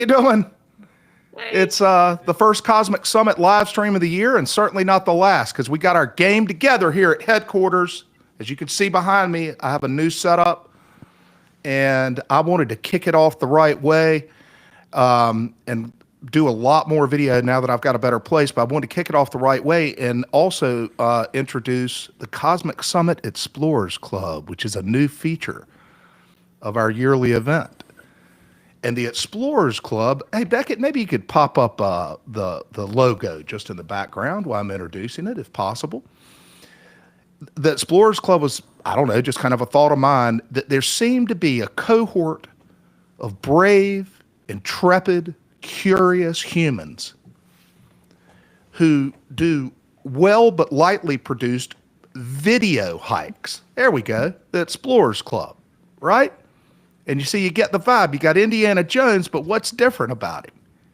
You doing? It's the first Cosmic Summit live stream of the year, and certainly not the last, because we got our game together here at headquarters. As you can see behind me, I have a new setup, and I wanted to kick it off the right way and do a lot more video now that I've got a better place, but I wanted to kick it off the right way and also introduce the Cosmic Summit Explorers Club, which is a new feature of our yearly event. And the Explorers Club, hey, Beckett, maybe you could pop up the logo just in the background while I'm introducing it, if possible. The Explorers Club was, I don't know, just kind of a thought of mine, that there seemed to be a cohort of brave, intrepid, curious humans who do well but lightly produced video hikes. There we go, the Explorers Club, right? And you see, you get the vibe. You got Indiana Jones, but what's different about him?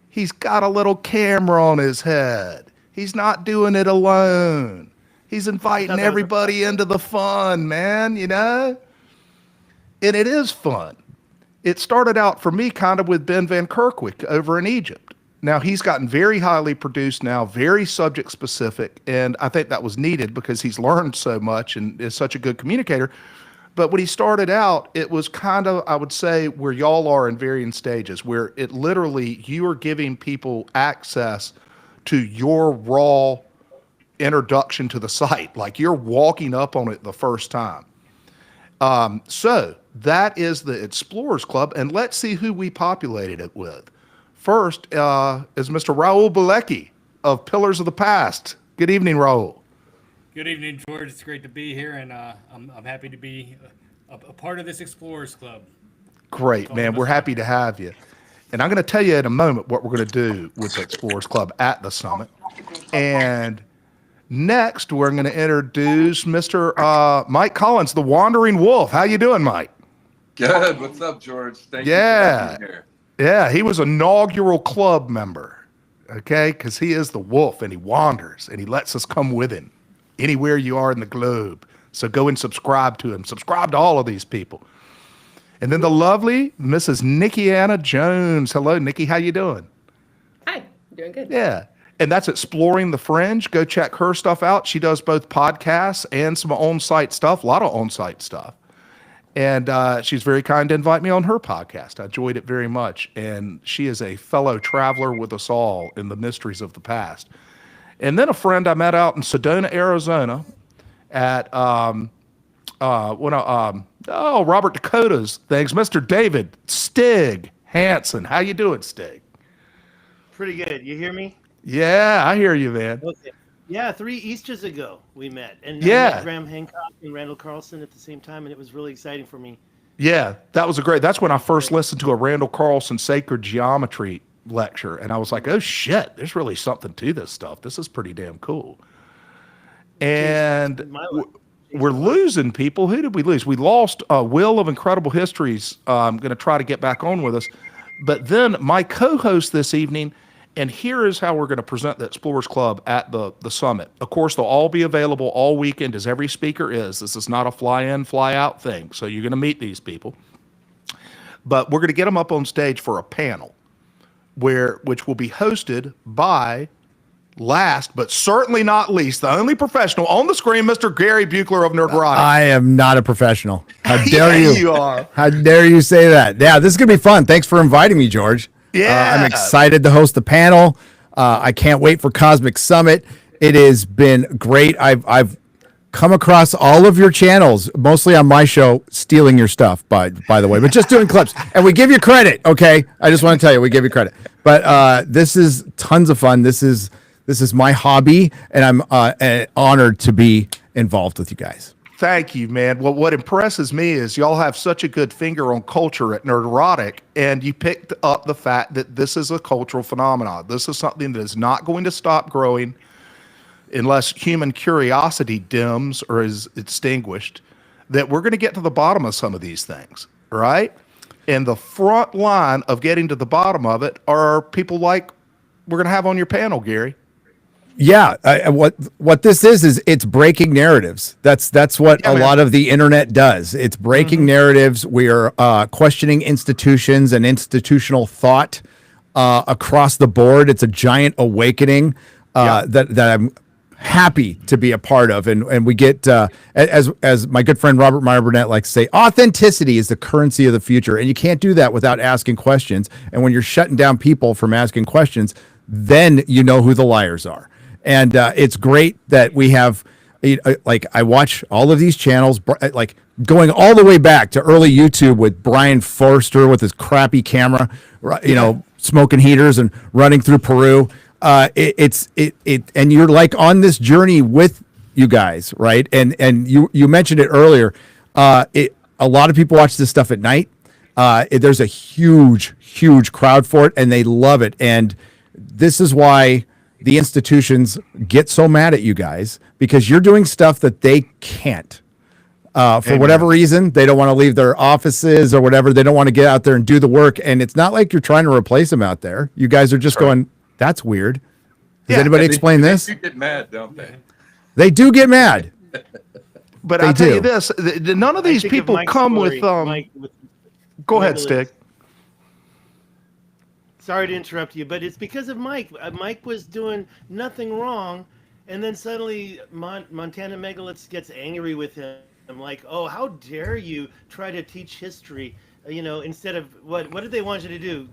He's got a little camera on his head. He's not doing it alone. He's inviting everybody into the fun, man, you know? And it is fun. It started out for me kind of with Ben Van Kerkwyk over in Egypt. Now, he's gotten very highly produced now, very subject specific, and I think that was needed because he's learned so much and is such a good communicator. But when he started out, it was kind of, I would say, where y'all are in varying stages, where it literally, you are giving people access to your raw introduction to the site. Like you're walking up on it the first time. So that is the Explorers Club, and let's see who we populated it with. First is Mr. Raul Bilecki of Pillars of the Past. Good evening, Raul. Good evening, George. It's great to be here, and I'm happy to be a part of this Explorers Club. Great, man. We're happy to have you. And I'm going to tell you in a moment what we're going to do with the Explorers Club at the summit. And next, we're going to introduce Mr. Mike Collins, the Wandering Wolf. How you doing, Mike? Good. What's up, George? Thank you for having me here. Yeah, he was an inaugural club member, okay? Because he is the wolf, and he wanders, and he lets us come with him anywhere you are in the globe. So go and subscribe to him. Subscribe to all of these people. And then the lovely Mrs. Nikki Anna Jones. Hello, Nikki. How you doing? Hi. Doing good. Yeah. And that's Exploring the Fringe. Go check her stuff out. She does both podcasts and some on-site stuff, a lot of on-site stuff. And she's very kind to invite me on her podcast. I enjoyed it very much. And she is a fellow traveler with us all in the mysteries of the past. And then a friend I met out in Sedona, Arizona at Robert Dakota's things, Mr. David Stig Hansen. How you doing, Stig? Pretty good. You hear me? Yeah, I hear you, man. Okay. Yeah, 3 Easters ago we met. And I yeah, met Graham Hancock and Randall Carlson at the same time, and it was really exciting for me. Yeah, that's when I first listened to a Randall Carlson sacred geometry lecture, and I was like, oh shit, there's really something to this stuff. This is pretty damn cool. And we're losing people. Who did we lose? We lost Will of Incredible Histories. I'm going to try to get back on with us. But then my co-host this evening, and here is how we're going to present the Explorers Club at the summit. Of course, they'll all be available all weekend, as every speaker is. This is not a fly-in, fly-out thing. So you're going to meet these people. But we're going to get them up on stage for a panel, which will be hosted by, last but certainly not least, the only professional on the screen, Mr. Gary Buechler of Nerdrotic. I am not a professional. How dare yeah, you? You are. How dare you say that? Yeah, this is going to be fun. Thanks for inviting me, George. Yeah. I'm excited to host the panel. I can't wait for Cosmic Summit. It has been great. I've come across all of your channels, mostly on my show, stealing your stuff, by the way, but just doing clips. And we give you credit, okay? I just want to tell you, we give you credit. But this is tons of fun. This is my hobby, and I'm honored to be involved with you guys. Thank you, man. Well, what impresses me is y'all have such a good finger on culture at Nerdrotic, and you picked up the fact that this is a cultural phenomenon. This is something that is not going to stop growing unless human curiosity dims or is extinguished, that we're going to get to the bottom of some of these things, right? And the front line of getting to the bottom of it are people like we're going to have on your panel, Gary. Yeah, what this is it's breaking narratives. That's what a lot of the internet does. It's breaking narratives. We are questioning institutions and institutional thought. across the board. It's a giant awakening that I'm happy to be a part of, and we get as my good friend Robert Meyer Burnett likes to say, authenticity is the currency of the future, and you can't do that without asking questions. And when you're shutting down people from asking questions, then you know who the liars are. And it's great that we have, like, I watch all of these channels, like going all the way back to early YouTube with Brian Forster with his crappy camera, smoking heaters and running through Peru. And you're like on this journey with you guys, right? And you mentioned it earlier. A lot of people watch this stuff at night. There's a huge crowd for it, and they love it. And this is why the institutions get so mad at you guys, because you're doing stuff that they can't. For whatever reason, they don't want to leave their offices or whatever. They don't want to get out there and do the work. And it's not like you're trying to replace them out there. You guys are just going, that's weird. Does anybody explain this? They do get mad, don't they? They do get mad. But I'll tell you this, none of these people come with, go ahead, Stig. Sorry to interrupt you, but it's because of Mike. Mike was doing nothing wrong, and then suddenly Montana Megaliths gets angry with him. I'm like, oh, how dare you try to teach history? Instead of what did they want you to do?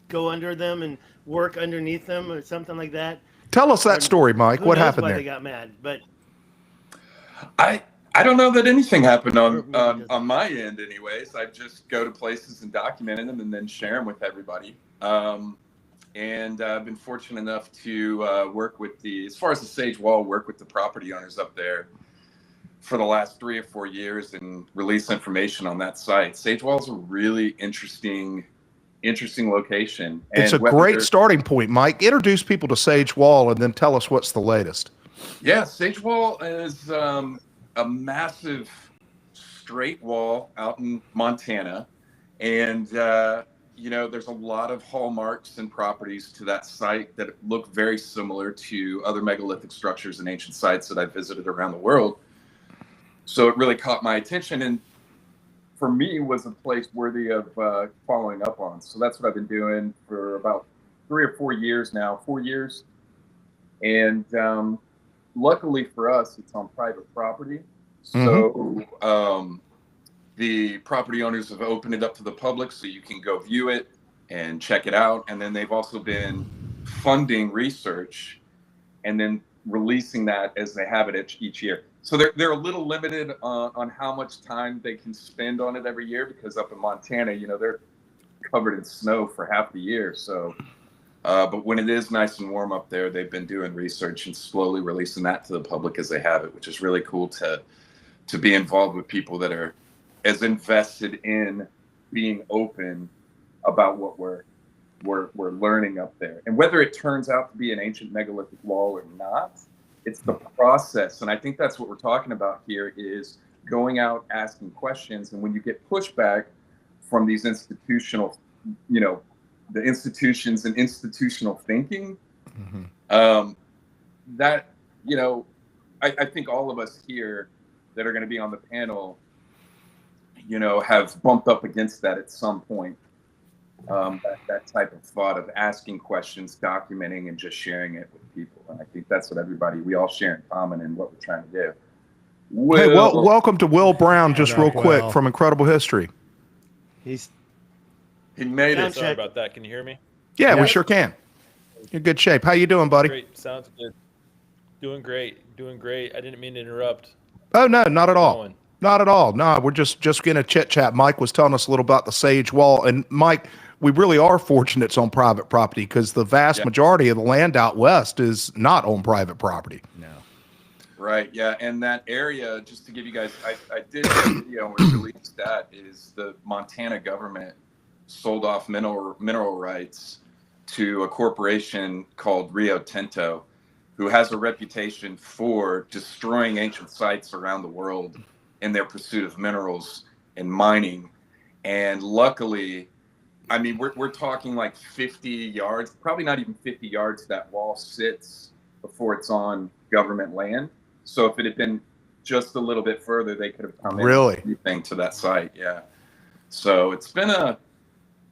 Go under them and work underneath them or something like that? Tell us that story, Mike. What happened there? They got mad, but I don't know that anything happened on my end, anyways. I just go to places and document them and then share them with everybody. And I've been fortunate enough to work with as far as the Sage Wall, work with the property owners up there for the last 3 or 4 years and release information on that site. Sage Wall is a really interesting location. It's a great starting point, Mike. Introduce people to Sage Wall and then tell us what's the latest. Yeah, Sage Wall is a massive straight wall out in Montana. And, there's a lot of hallmarks and properties to that site that look very similar to other megalithic structures and ancient sites that I've visited around the world. So it really caught my attention, and for me was a place worthy of following up on. So that's what I've been doing for about 3 or 4 years now, 4 years. And luckily for us, it's on private property. So the property owners have opened it up to the public so you can go view it and check it out. And then they've also been funding research and then releasing that as they have it each year. So they're a little limited on how much time they can spend on it every year, because up in Montana, they're covered in snow for half the year. So, but when it is nice and warm up there, they've been doing research and slowly releasing that to the public as they have it, which is really cool to be involved with people that are as invested in being open about what we're learning up there. And whether it turns out to be an ancient megalithic wall or not, it's the process. And I think that's what we're talking about here, is going out, asking questions. And when you get pushback from these institutional, the institutions and institutional thinking, that, I think all of us here that are going to be on the panel, have bumped up against that at some point. That type of thought of asking questions, documenting, and just sharing it with people. And I think that's what we all share in common in what we're trying to do. Welcome to Will Brown, just real quick, from Incredible History. He made it. Sorry about that. Can you hear me? Yeah, we sure can. You're in good shape. How you doing, buddy? Great. Sounds good. Doing great. I didn't mean to interrupt. Oh, no, not at all. Not at all. No, we're just going to chit chat. Mike was telling us a little about the Sage Wall. And Mike, we really are fortunate it's on private property, because the vast majority of the land out west is not on private property. No. Right. Yeah. And that area, just to give you guys, I did a video and released that, is the Montana government sold off mineral rights to a corporation called Rio Tinto, who has a reputation for destroying ancient sites around the world in their pursuit of minerals and mining. And luckily, I mean, we're talking like 50 yards, probably not even 50 yards, that wall sits before it's on government land. So if it had been just a little bit further, they could have come in anything to that site. Yeah. So it's been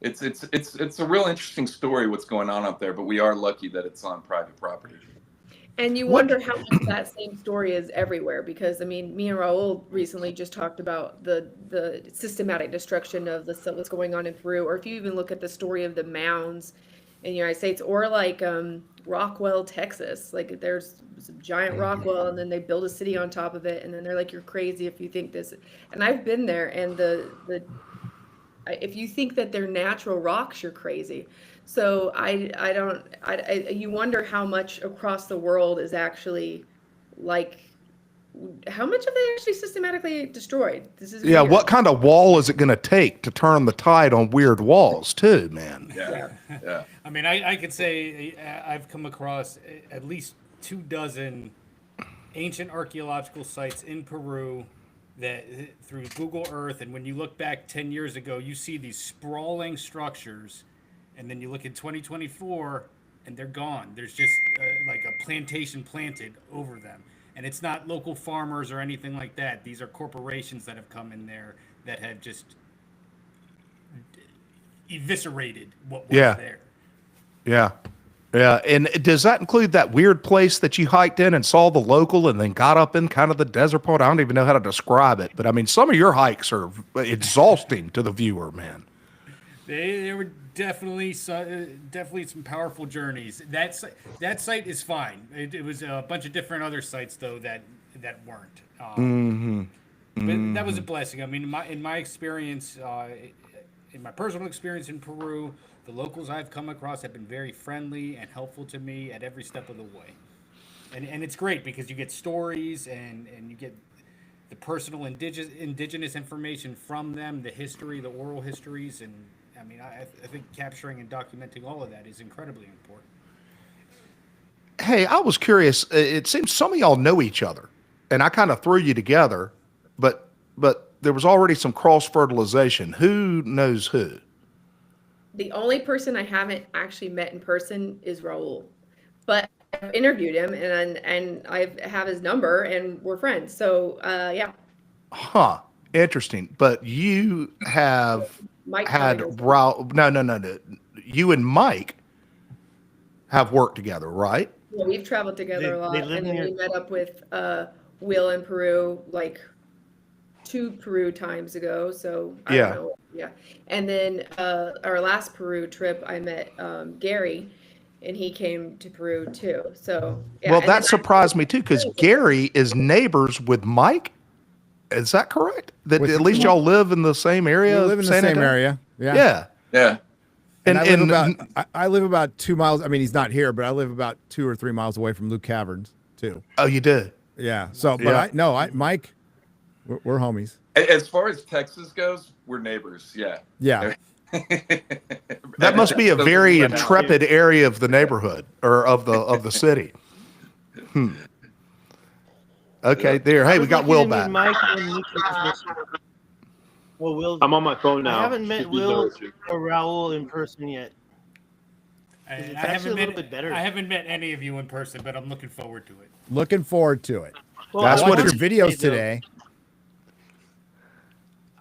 It's a real interesting story what's going on up there, but we are lucky that it's on private property. And you What- wonder how much that same story is everywhere, because I mean, me and Raul recently just talked about the systematic destruction of what's going on in Peru, or if you even look at the story of the mounds in the United States, or like Rockwell, Texas. Like there's a giant Rockwell, and then they build a city on top of it, and then they're like, "You're crazy if you think this." And I've been there, and if you think that they're natural rocks, you're crazy. So you wonder how much across the world is actually like, how much have they actually systematically destroyed? This is Yeah, weird. what kind of wall is it going to take to turn the tide on weird walls, too, man? Yeah. I mean, I could say I've come across at least 24 ancient archaeological sites in Peru that through Google Earth, and when you look back 10 years ago, you see these sprawling structures, and then you look at 2024 and they're gone. There's just like a plantation planted over them. And it's not local farmers or anything like that. These are corporations that have come in there that have just eviscerated what was there. Yeah. Yeah. And does that include that weird place that you hiked in and saw the local and then got up in kind of the desert part? I don't even know how to describe it, but I mean, some of your hikes are exhausting to the viewer, man. They were definitely some powerful journeys. That site is fine. It was a bunch of different other sites though that weren't. But that was a blessing. I mean, in my experience, in my personal experience in Peru, the locals I've come across have been very friendly and helpful to me at every step of the way. And it's great because you get stories and you get the personal indigenous information from them, the history, the oral histories, and I mean, I think capturing and documenting all of that is incredibly important. Hey, I was curious. It seems some of y'all know each other, and I kind of threw you together, but there was already some cross fertilization. Who knows who? The only person I haven't actually met in person is Raul, but I've interviewed him and I have his number and we're friends. So yeah. Huh. Interesting. But you have Mike had probably knows. No. You and Mike have worked together, right? Yeah, we've traveled together a lot, they live and then near- we met up with Will in Peru like 2 Peru times ago. So I Yeah. don't know. Yeah. And then our last Peru trip, I met Gary, and he came to Peru too. So yeah. Well, and that then surprised me too, because Gary is neighbors with Mike. Is that correct? That With at least y'all live in the same We area? live in the San same Antonio? area. Yeah. Yeah. Yeah. And I live about 2 miles. I mean, he's not here, but I live about 2 or 3 miles away from Luke Caverns too. Oh, you did? Yeah. So, but Yeah. Mike, we're homies. As far as Texas goes, we're neighbors. Yeah. Yeah. That must be a very intrepid area of the neighborhood or of the city. Okay, there. Hey, we got Will back. Mike and Nikki. Well, Will. I'm on my phone now. I haven't met If you Will notice it. or Raul in person yet. It's actually a little bit better. I haven't met any of you in person, but I'm looking forward to it. Looking forward to it. Well, That's I what watched it's- your videos today.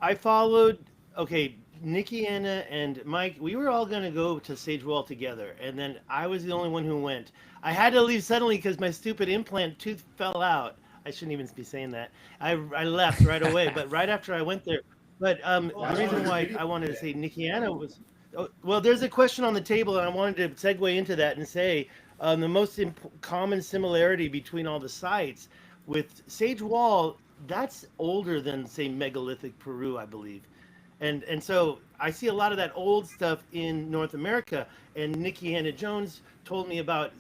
I followed. Okay, Nikki, Anna, and Mike. We were all gonna go to Sage Wall together, and then I was the only one who went. I had to leave suddenly because my stupid implant tooth fell out. I shouldn't even be saying that. I left right away, but right after I went there. But the reason why I wanted to say Nikki Anna was, well, there's a question on the table, and I wanted to segue into that and say the most common similarity between all the sites with Sage Wall, that's older than, say, megalithic Peru, I believe. And so I see a lot of that old stuff in North America. And Nikki Hannah Jones told me about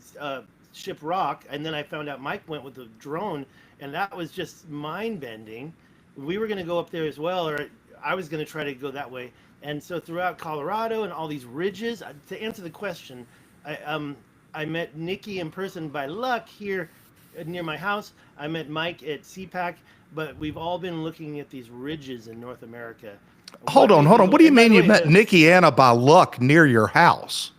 Ship Rock, and then I found out Mike went with a drone, and that was just mind-bending. We were going to go up there as well, or I was going to try to go that way. And so throughout Colorado and all these ridges, to answer the question, I met Nikki in person by luck here near my house. I met Mike at CPAC, but we've all been looking at these ridges in North America. Hold on. What do you And by mean the you way, met Nikki Anna by luck near your house?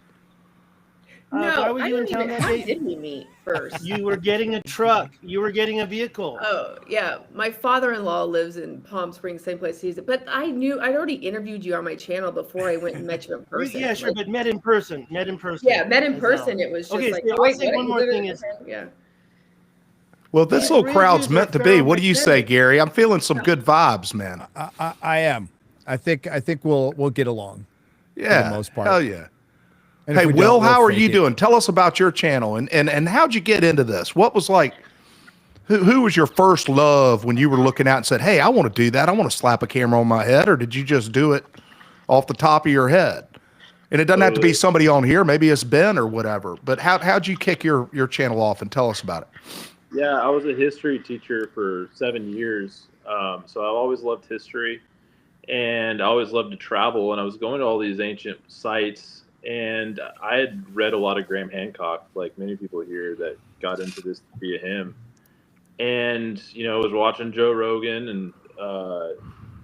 No, why were I you in don't town even. that How day? did we meet first? You were getting a truck. You were getting a vehicle. Oh, yeah. My father-in-law lives in Palm Springs, same place he's. But I'd already interviewed you on my channel before I went and met you in person. Yeah, sure, Like, but met in person. Met in person. yeah, met in as person. well. It was just Okay, like, so oh I'll wait, say what? one He's more in it? thing is, Okay, yeah. Well, this These little crowd's ridges are meant to be. What do you say, pheromontanic. Gary? I'm feeling some good vibes, man. I am. I think we'll get along Yeah, for the most part. hell yeah. And Hey, if we Will, don't, we'll how are fake you it. doing? Tell us about your channel and how'd you get into this? What was like, who was your first love when you were looking out and said, hey, I want to do that. I want to slap a camera on my head, or did you just do it off the top of your head? And it doesn't have to be somebody on here. Maybe it's Ben or whatever. But how'd you kick your channel off, and tell us about it? Yeah, I was a history teacher for 7 years. So I've always loved history, and I always loved to travel. And I was going to all these ancient sites, and I had read a lot of Graham Hancock, like many people here that got into this via him. And I was watching Joe Rogan, and I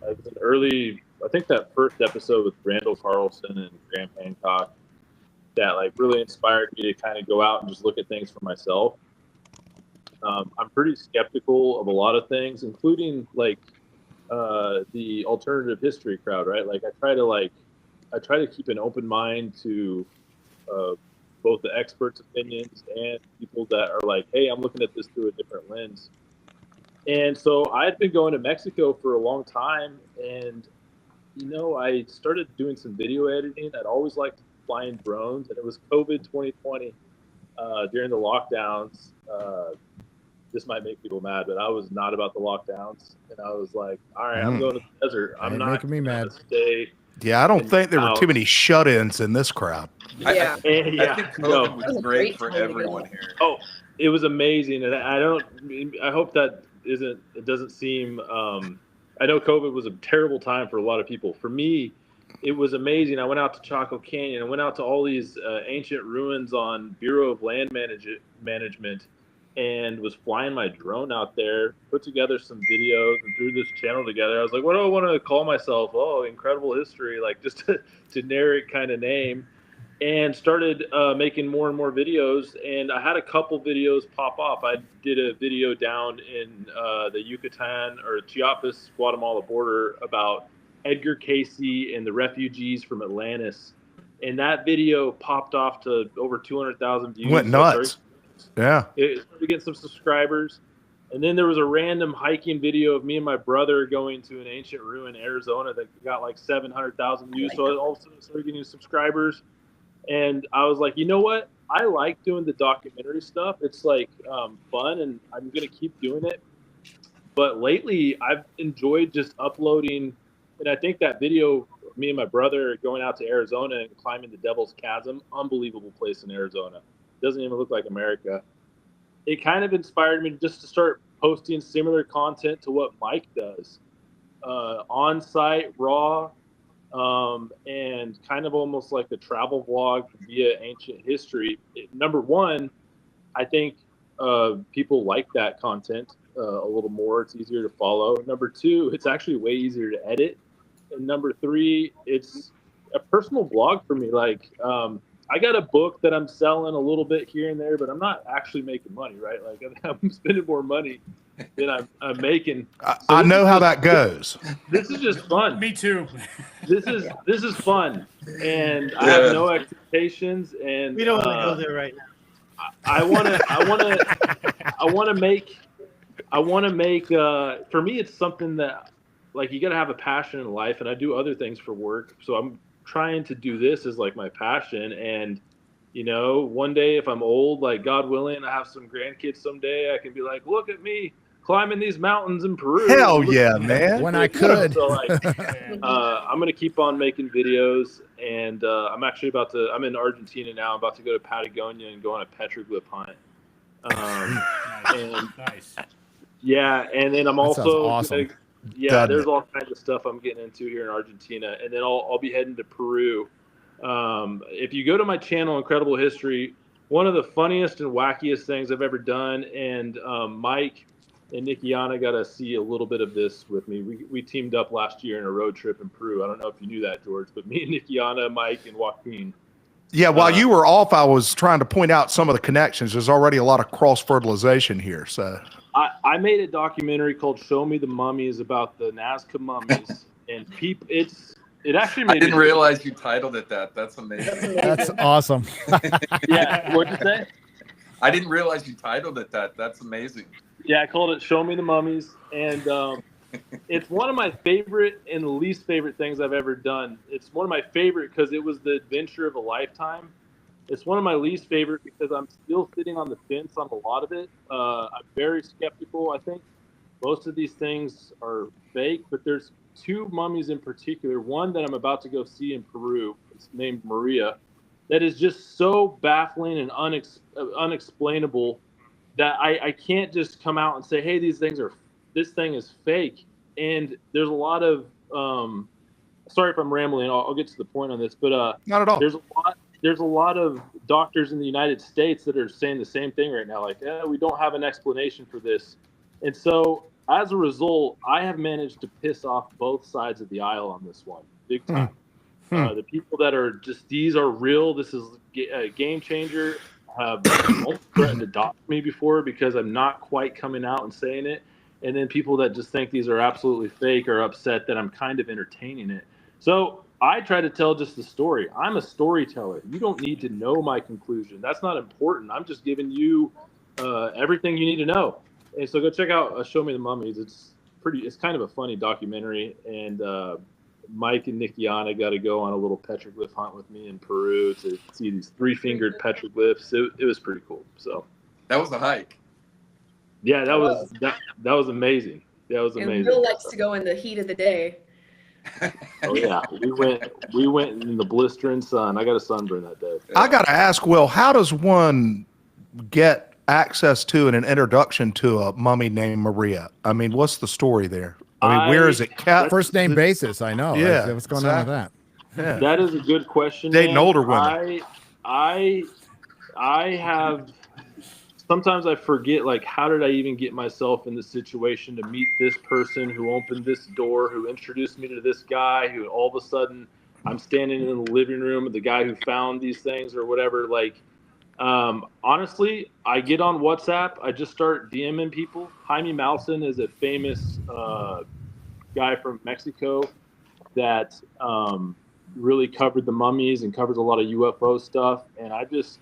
was an early. I think that first episode with Randall Carlson and Graham Hancock that like really inspired me to kind of go out and just look at things for myself. I'm pretty skeptical of a lot of things, including like the alternative history crowd, right? Like I try to keep an open mind to both the experts' opinions and people that are like, hey, I'm looking at this through a different lens. And so I had been going to Mexico for a long time, and I started doing some video editing. I'd always liked flying drones, and it was COVID 2020 during the lockdowns. This might make people mad, but I was not about the lockdowns, and I was like, all right, I'm going to the desert. I'm Ain't not making me gonna mad. stay. Yeah, I don't think there were Wow. too many shut-ins in this crowd. Yeah. And, I think COVID That was was a great great for time to everyone go. here. Oh, it was amazing, and I hope that it doesn't seem. I know COVID was a terrible time for a lot of people. For me, it was amazing. I went out to Chaco Canyon. I went out to all these ancient ruins on Bureau of Land Management, and was flying my drone out there. Put together some videos and threw this channel together. I was like, what do I want to call myself? Oh, Incredible History, like just a generic kind of name. And started making more and more videos, and I had a couple videos pop off. I did a video down in the Yucatan or Chiapas, Guatemala border about Edgar Casey and the refugees from Atlantis, and that video popped off to over 200,000 views. Went nuts. Yeah. It started getting some subscribers, and then there was a random hiking video of me and my brother going to an ancient ruin in Arizona that got like 700,000 views. So I all of a sudden started getting subscribers. And I was like, you know what? I like doing the documentary stuff. It's like fun, and I'm going to keep doing it. But lately, I've enjoyed just uploading. And I think that video, me and my brother going out to Arizona and climbing the Devil's Chasm, unbelievable place in Arizona. Doesn't even look like America. It kind of inspired me just to start posting similar content to what Mike does. On-site, raw, and kind of almost like a travel vlog via ancient history. Number one, I think people like that content a little more. It's easier to follow. Number two, it's actually way easier to edit. And number three, it's a personal blog for me. Like, I got a book that I'm selling a little bit here and there, but I'm not actually making money, right? Like, I'm spending more money than I'm making. I know how that goes. This is just fun. Me too. This is fun, and I have no expectations. And We don't want to go there right now. I want to make. For me, it's something that, like, you got to have a passion in life, and I do other things for work. So I'm trying to do this as like my passion, and one day if I'm old, like God willing, I have some grandkids someday, I can be like, look at me climbing these mountains in Peru. Hell yeah, man. When I could. So like, I'm gonna keep on making videos, and I'm actually I'm in Argentina now. I'm about to go to Patagonia and go on a petroglyph hunt. And Nice. yeah, and then I'm That also sounds awesome. Doesn't there's it? all kinds of stuff I'm getting into here in Argentina, and then I'll be heading to Peru. If you go to my channel, Incredible History, one of the funniest and wackiest things I've ever done, and Mike and Nikiana got to see a little bit of this with me. We teamed up last year in a road trip in Peru. I don't know if you knew that, George, but me and Nikiana, Mike, and Joaquin Yeah, while you were off, I was trying to point out some of the connections. There's already a lot of cross-fertilization here. So I made a documentary called "Show Me the Mummies" about the Nazca mummies, and it actually made. I didn't realize you titled it that. That's amazing. That's awesome. Yeah, what'd you say? I didn't realize you titled it that. That's amazing. Yeah, I called it "Show Me the Mummies," and it's one of my favorite and least favorite things I've ever done. It's one of my favorite because it was the adventure of a lifetime. It's one of my least favorite because I'm still sitting on the fence on a lot of it. I'm very skeptical. I think most of these things are fake, but there's two mummies in particular. One that I'm about to go see in Peru. It's named Maria. That is just so baffling and unexplainable that I can't just come out and say, hey, this thing is fake. And there's a lot of sorry if I'm rambling, I'll get to the point on this, but not at all. There's a lot of doctors in the United States that are saying the same thing right now, like, we don't have an explanation for this. And so as a result, I have managed to piss off both sides of the aisle on this one, big time. The people that are just, these are real, this is a game changer, have threatened to dox me before because I'm not quite coming out and saying it. And then people that just think these are absolutely fake are upset that I'm kind of entertaining it. So I try to tell just the story. I'm a storyteller. You don't need to know my conclusion. That's not important. I'm just giving you everything you need to know. And so go check out Show Me the Mummies. It's kind of a funny documentary. And Mike and Nikiana got to go on a little petroglyph hunt with me in Peru to see these 3-fingered petroglyphs. It was pretty cool. So that was a hike. Yeah, that was amazing. That was amazing. And Will likes to go in the heat of the day. Oh yeah, we went in the blistering sun. I got a sunburn that day. I got to ask, Will, how does one get access to and an introduction to a mummy named Maria? I mean, what's the story there? I mean, where is it kept? First name basis, I know. Yeah, What's going on with that? Yeah. That is a good question. Dating man. older women. I have. Sometimes I forget, like, how did I even get myself in the situation to meet this person who opened this door, who introduced me to this guy, who all of a sudden I'm standing in the living room with the guy who found these things or whatever. Like, honestly, I get on WhatsApp. I just start DMing people. Jaime Malson is a famous guy from Mexico that really covered the mummies and covers a lot of UFO stuff. And I just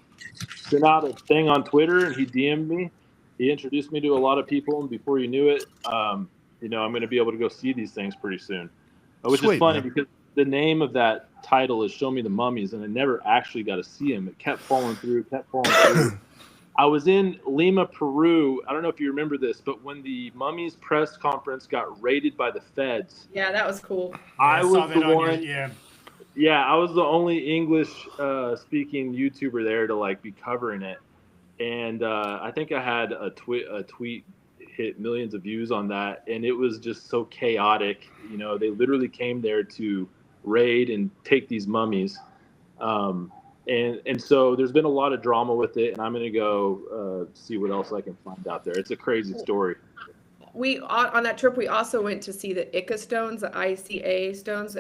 sent out a thing on Twitter, and he DM'd me. He introduced me to a lot of people, and before you knew it, I'm going to be able to go see these things pretty soon. Which is funny, man, because the name of that title is Show Me the Mummies, and I never actually got to see them. It kept falling through. I was in Lima, Peru. I don't know if you remember this, but when the Mummies press conference got raided by the feds. Yeah, that was cool. I was the one. Yeah, I was the only English speaking YouTuber there to like be covering it, and I think I had a tweet hit millions of views on that, and it was just so chaotic. You know, they literally came there to raid and take these mummies, and so there's been a lot of drama with it, and I'm gonna go see what else I can find out there. It's a crazy story. We on that trip we also went to see the Ica stones, the ICA stones.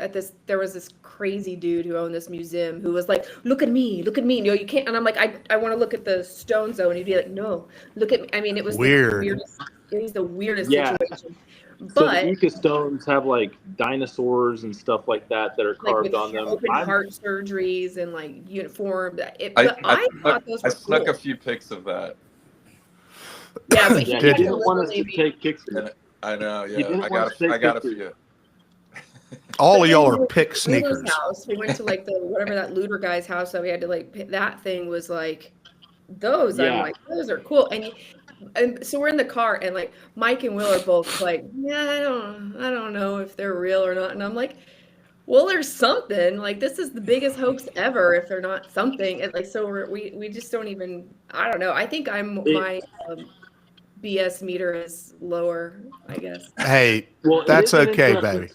There was this crazy dude who owned this museum who was like, look at me, no, you can't. And I'm like, I want to look at the stones though, and he'd be like, no, look at me. I mean, it was weird. It was the weirdest situation. But so the Ica stones have like dinosaurs and stuff like that are carved on them. Open heart surgeries and like uniform. I thought those were snuck cool. a few pics of that. Yeah, but he didn't want us to take pictures. I know. Yeah, I got a few. All of y'all are pick sneakers. House. We went to like whatever that looter guy's house that we had to like. That thing was like those. Yeah. I'm like, those are cool. And so we're in the car, and like Mike and Will are both like, yeah, I don't know if they're real or not. And I'm like, well, there's something. Like, this is the biggest hoax ever if they're not something. And like, so we just don't even. I don't know. I think my BS meter is lower, I guess. Hey, well, that's okay, baby.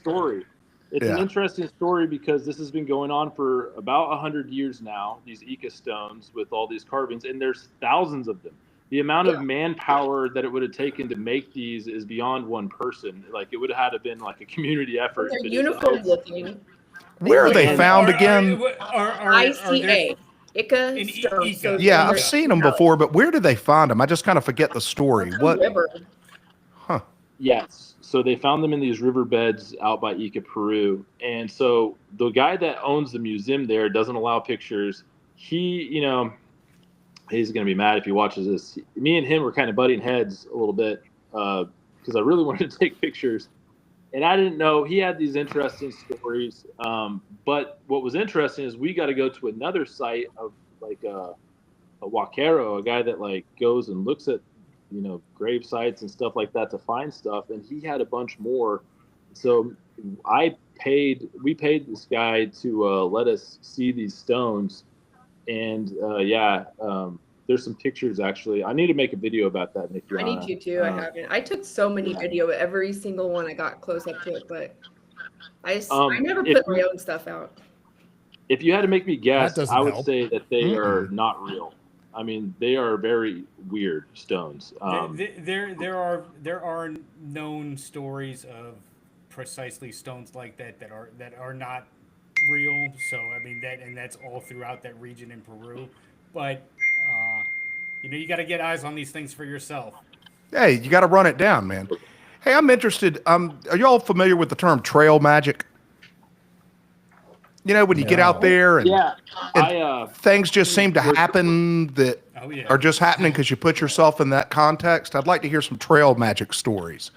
It's an interesting story because this has been going on for about 100 years now, these Ica stones with all these carvings, and there's thousands of them. The amount of manpower that it would have taken to make these is beyond one person. Like, it would have had to been like a community effort. They're uniform looking. Where are they found again? ICA. Ica In stones. Ica. So Yeah, Yeah. I've seen them before, but where do they find them? I just kind of forget the story. Some What? river. Huh. Yes. So they found them in these riverbeds out by Ica, Peru. And so the guy that owns the museum there doesn't allow pictures. He, he's going to be mad if he watches this. Me and him were kind of butting heads a little bit because I really wanted to take pictures. And I didn't know he had these interesting stories. But what was interesting is we got to go to another site of like a Huaquero, a guy that like goes and looks at grave sites and stuff like that to find stuff, and he had a bunch more. So we paid this guy to let us see these stones, and there's some pictures actually. I need to make a video about that, Nick. I need you to. I haven't. I took so many video. Every single one I got close up to it, but I never put my own stuff out. If you had to make me guess, That doesn't I would help. say that they are not real. I mean, they are very weird stones. There are known stories of precisely stones like that are not real. So I mean that's all throughout that region in Peru. But you got to get eyes on these things for yourself. Hey, you got to run it down, man. Hey, I'm interested. Are y'all familiar with the term trail magic? When you get out there and, things just seem to happen that are just happening because you put yourself in that context. I'd like to hear some trail magic stories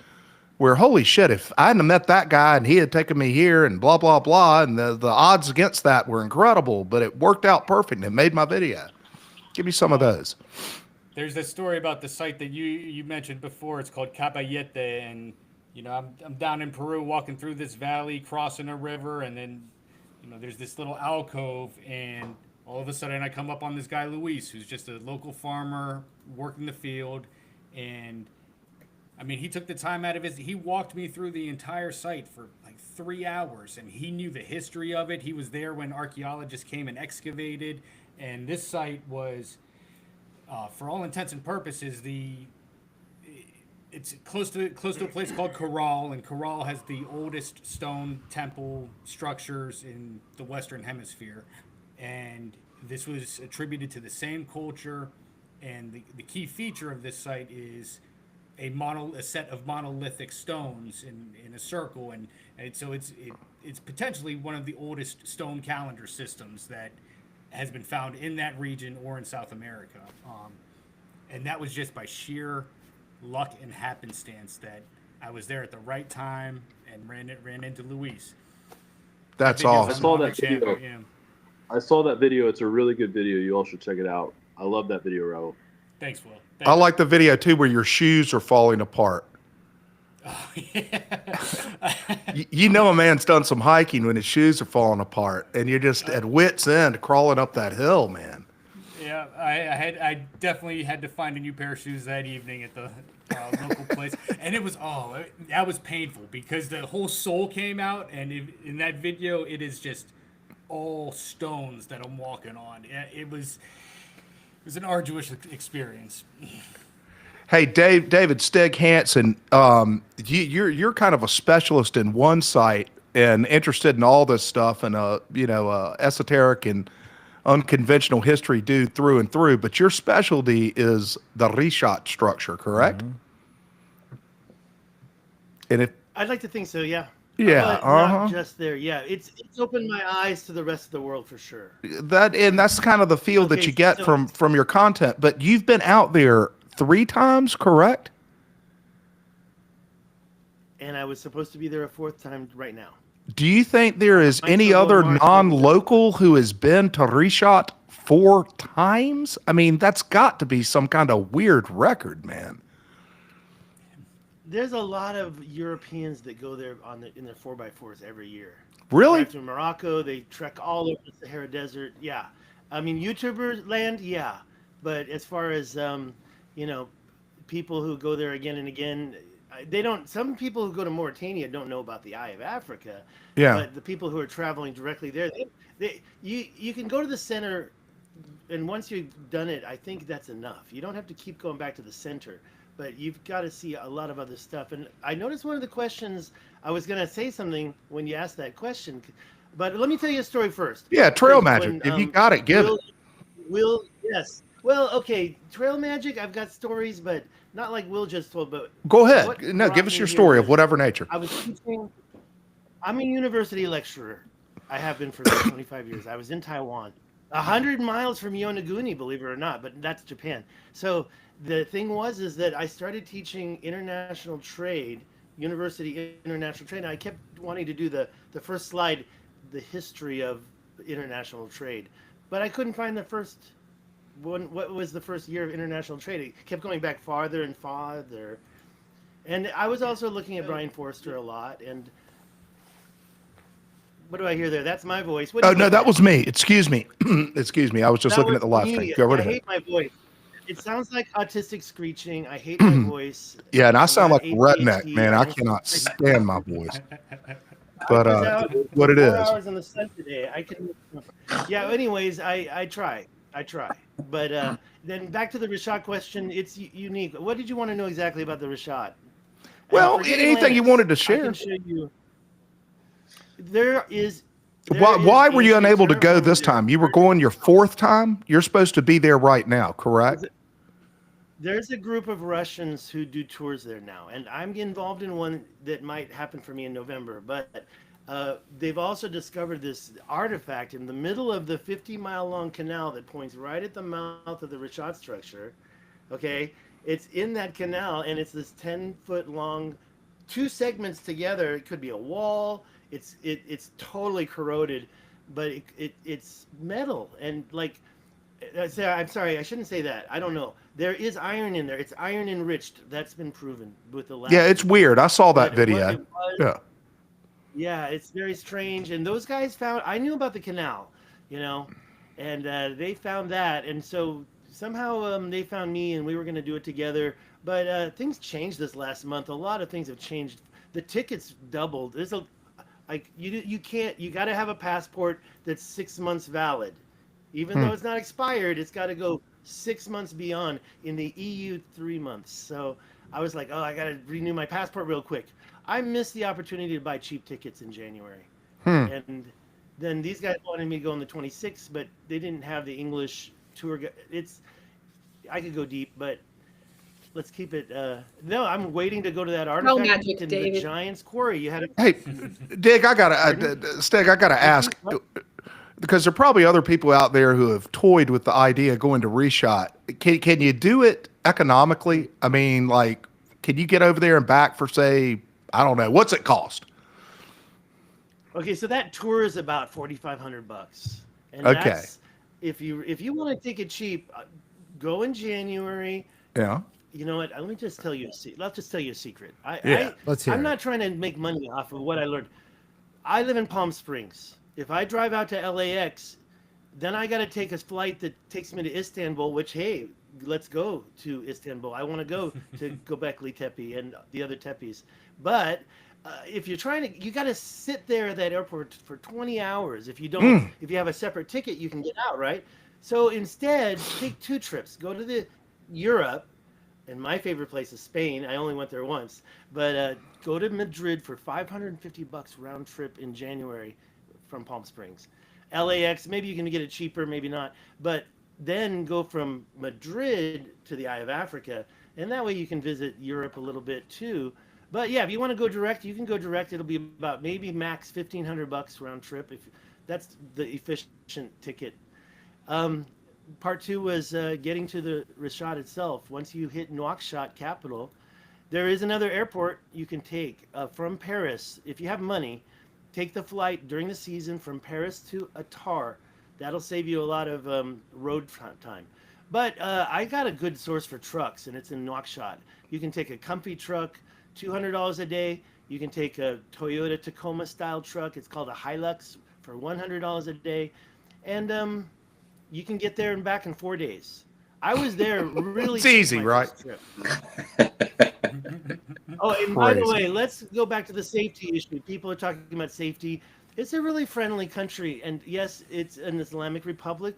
where, holy shit, if I hadn't met that guy and he had taken me here and blah, blah, blah, and the odds against that were incredible, but it worked out perfect and it made my video. Give me some of those. There's this story about the site that you mentioned before. It's called Caballete, and I'm down in Peru walking through this valley, crossing a river, and then there's this little alcove, and all of a sudden I come up on this guy Luis, who's just a local farmer working the field, and I mean he took the time out of he walked me through the entire site for like 3 hours, and he knew the history of it. He was there when archaeologists came and excavated, and this site was, for all intents and purposes, it's close to a place called Corral, and Corral has the oldest stone temple structures in the Western Hemisphere, and this was attributed to the same culture. And the key feature of this site is a set of monolithic stones in a circle, and so it's potentially one of the oldest stone calendar systems that has been found in that region or in South America, and that was just by sheer luck and happenstance that I was there at the right time and ran into Luis. That's awesome. I saw that video. I saw that video. It's a really good video. You all should check it out. I love that video, Raul. Thanks, Will. I like the video too where your shoes are falling apart. Oh, yeah. A man's done some hiking when his shoes are falling apart, and you're just at wit's end crawling up that hill, man. Yeah, I definitely had to find a new pair of shoes that evening at the local place, and that was painful because the whole sole came out, and in that video it is just all stones that I'm walking on. It was an arduous experience. Hey, David Stig Hansen, you're kind of a specialist in one site and interested in all this stuff, and esoteric and unconventional history dude through and through. But your specialty is the Richat structure, correct? Mm-hmm. And I'd like to think so, yeah. Yeah, But not just there. Yeah, it's opened my eyes to the rest of the world for sure. that's kind of the feel that Okay, you get so- from your content. But you've been out there 3 times, correct? And I was supposed to be there a 4th time right now. Do you think there is Might any still go other March. non-local who has been to Richat 4 times? I mean, that's got to be some kind of weird record, man. There's a lot of Europeans that go there in their 4x4s every year. Really? They drive to Morocco, they trek all over the Sahara Desert. Yeah. I mean, YouTuber land, yeah. But as far as, people who go there again and again, they don't. Some people who go to Mauritania don't know about the Eye of Africa. Yeah. But the people who are traveling directly there, you can go to the center, and once you've done it, I think that's enough. You don't have to keep going back to the center, but you've got to see a lot of other stuff. And I noticed one of the questions. I was going to say something when you asked that question, but let me tell you a story first. Yeah, trail Because magic. when, If you got it, give Will, it. Will, yes. Well, okay, trail magic, I've got stories, but not like Will just told, but Go ahead. what No, give brought us me your here story of was whatever nature. I was teaching, I'm a university lecturer. I have been for about 25 years. I was in Taiwan, 100 miles from Yonaguni, believe it or not, but that's Japan. So the thing is that I started teaching international trade, university international trade, and I kept wanting to do the first slide, the history of international trade, but I couldn't find the first one. What was the first year of international trade? It kept going back farther and farther. And I was also looking at Brian Forster a lot. And what do I hear there? That's my voice. What do Oh, you no, think that of was me. Excuse me. Excuse me. I was just That looking was at the live stream. me. Go right I ahead. hate my voice. It sounds like autistic screeching. I hate my voice. Yeah, and I I've sound got like a redneck, ADHD. man. I I don't cannot sleep. stand my voice. I But was out what for it 4 is. hours in the sun today. I can. Yeah. Anyways, I try. I try. But then back to the Rashad question. It's unique. What did you want to know exactly about the Rashad? And Well, forget anything you Atlantis. wanted to I can share. show you. There is. Why were you ancient unable to go terraforming this there. time? You were going your fourth time? You're supposed to be there right now, correct? There's a group of Russians who do tours there now, and I'm involved in one that might happen for me in November. But they've also discovered this artifact in the middle of the 50-mile-long canal that points right at the mouth of the Richat structure. Okay, it's in that canal, and it's this 10-foot-long, two segments together. It could be a wall. It's totally corroded, but it's metal and like. I'm sorry, I shouldn't say that. I don't know. There is iron in there. It's iron enriched. That's been proven with the lab. Yeah, it's weird. I saw that But what video. it was, Yeah. yeah, it's very strange. And those guys found. I knew about the canal, and they found that, and so somehow they found me, and we were going to do it together. But things changed this last month. A lot of things have changed. The tickets doubled. There's a like you can't. You got to have a passport that's 6 months valid. Even though it's not expired, it's got to go 6 months beyond. In the EU, 3 months. So I was like, oh, I got to renew my passport real quick. I missed the opportunity to buy cheap tickets in January. And then these guys wanted me to go on the 26th, but they didn't have the English tour. I could go deep, but let's keep it. No, I'm waiting to go to that artifact magic, in David. the Giant's Quarry. You had a Hey, Dig, I gotta, Stig, I gotta ask, because there are probably other people out there who have toyed with the idea of going to reshot. Can you do it economically? I mean, like, can you get over there and back for, say, I don't know, what's it cost? Okay, so that tour is about $4,500, and Okay. that's if you want to take it cheap, go in January. Yeah. You know what? Let me just tell you let's just tell you a secret. Let's hear I'm it. not trying to make money off of what I learned. I live in Palm Springs. If I drive out to LAX, then I got to take a flight that takes me to Istanbul, which, hey, let's go to Istanbul. I want to go to Göbekli Tepe and the other tepes. But if you're trying to, you got to sit there at that airport for 20 hours. If you don't, if you have a separate ticket, you can get out, right? So instead, take 2 trips. Go to the Europe, and my favorite place is Spain. I only went there once. But go to Madrid for $550 round trip in January from Palm Springs. LAX, maybe you can get it cheaper, maybe not. But then go from Madrid to the Eye of Africa, and that way you can visit Europe a little bit too. But yeah, if you want to go direct, you can go direct. It'll be about maybe max $1,500 round trip. If that's the efficient ticket. Part 2 was getting to the Rashad itself. Once you hit Nouakchott capital, there is another airport you can take from Paris. If you have money, take the flight during the season from Paris to Attar. That'll save you a lot of road time. But I got a good source for trucks, and it's in Nouakchott. You can take a comfy truck, $200 a day. You can take a Toyota Tacoma style truck. It's called a Hilux for $100 a day. And you can get there and back in 4 days. I was there really It's easy, my right? first trip. Oh, and by the Crazy. way, let's go back to the safety issue. People are talking about safety. It's a really friendly country, and yes, it's an Islamic republic.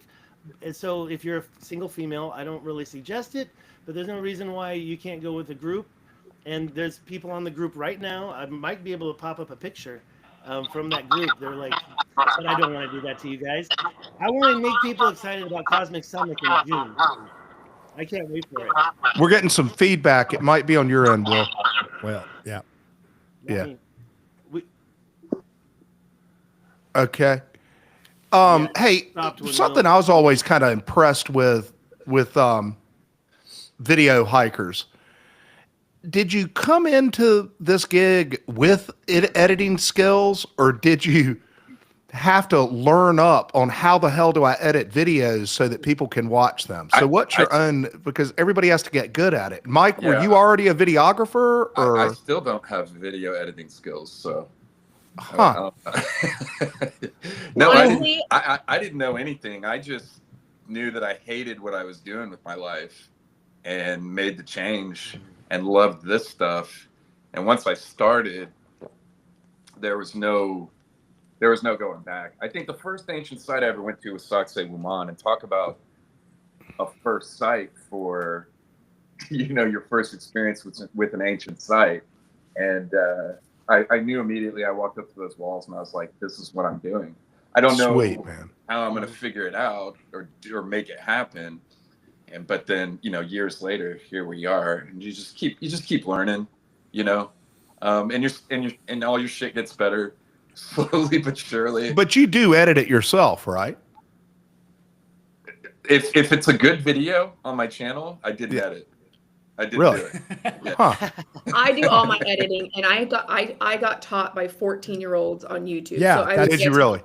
And so if you're a single female, I don't really suggest it, but there's no reason why you can't go with a group. And there's people on the group right now. I might be able to pop up a picture from that group. They're like but I don't want to do that to you guys. I want to make people excited about Cosmic Summit in June. I can't wait for it. We're getting some feedback. It might be on your end, Will. Well, yeah. I Yeah. mean, we, Okay. Yeah, Hey, stopped when something Will- I was always kind of impressed with video hikers. Did you come into this gig with editing skills, or did you have to learn up on how the hell do I edit videos so that people can watch them? So what's your own, because everybody has to get good at it. Mike, were you already a videographer, or? I still don't have video editing skills, so. Huh. No, Honestly, I didn't know anything. I just knew that I hated what I was doing with my life and made the change and loved this stuff. And once I started, there was no going back. I think the first ancient site I ever went to was Sacsayhuaman, and talk about a first site for, your first experience with an ancient site. And I knew immediately. I walked up to those walls and I was like, this is what I'm doing. I don't know Sweet, man. how I'm going to figure it out or make it happen. But then, years later, here we are, and you just keep learning, and all your shit gets better slowly but surely. But you do edit it yourself, right? If it's a good video on my channel, I did edit. I did Really? do it. Yeah. Huh. I do all my editing, and I got taught by 14-year-olds on YouTube. Yeah, so I would Did you get- really?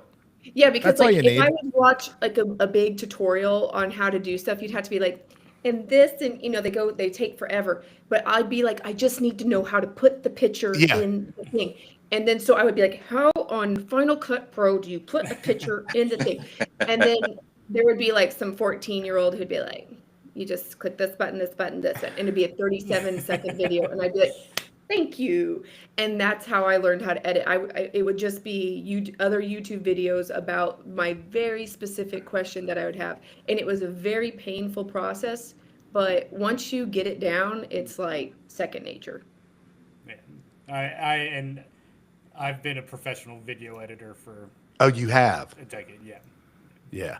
Yeah, because That's all like you if need. I would watch like a big tutorial on how to do stuff, you'd have to be like, and this, and they take forever. But I'd be like, I just need to know how to put the picture in the thing. And then so I would be like, how on Final Cut Pro do you put a picture in the thing? And then there would be like some 14-year-old who'd be like, you just click this button, this button, this button, and it'd be a 37-second video, and I'd be like, thank you. And that's how I learned how to edit. It would just be other YouTube videos about my very specific question that I would have. And it was a very painful process, but once you get it down, it's like second nature. Yeah. I've been a professional video editor for Oh, you have? a decade. Yeah. Yeah.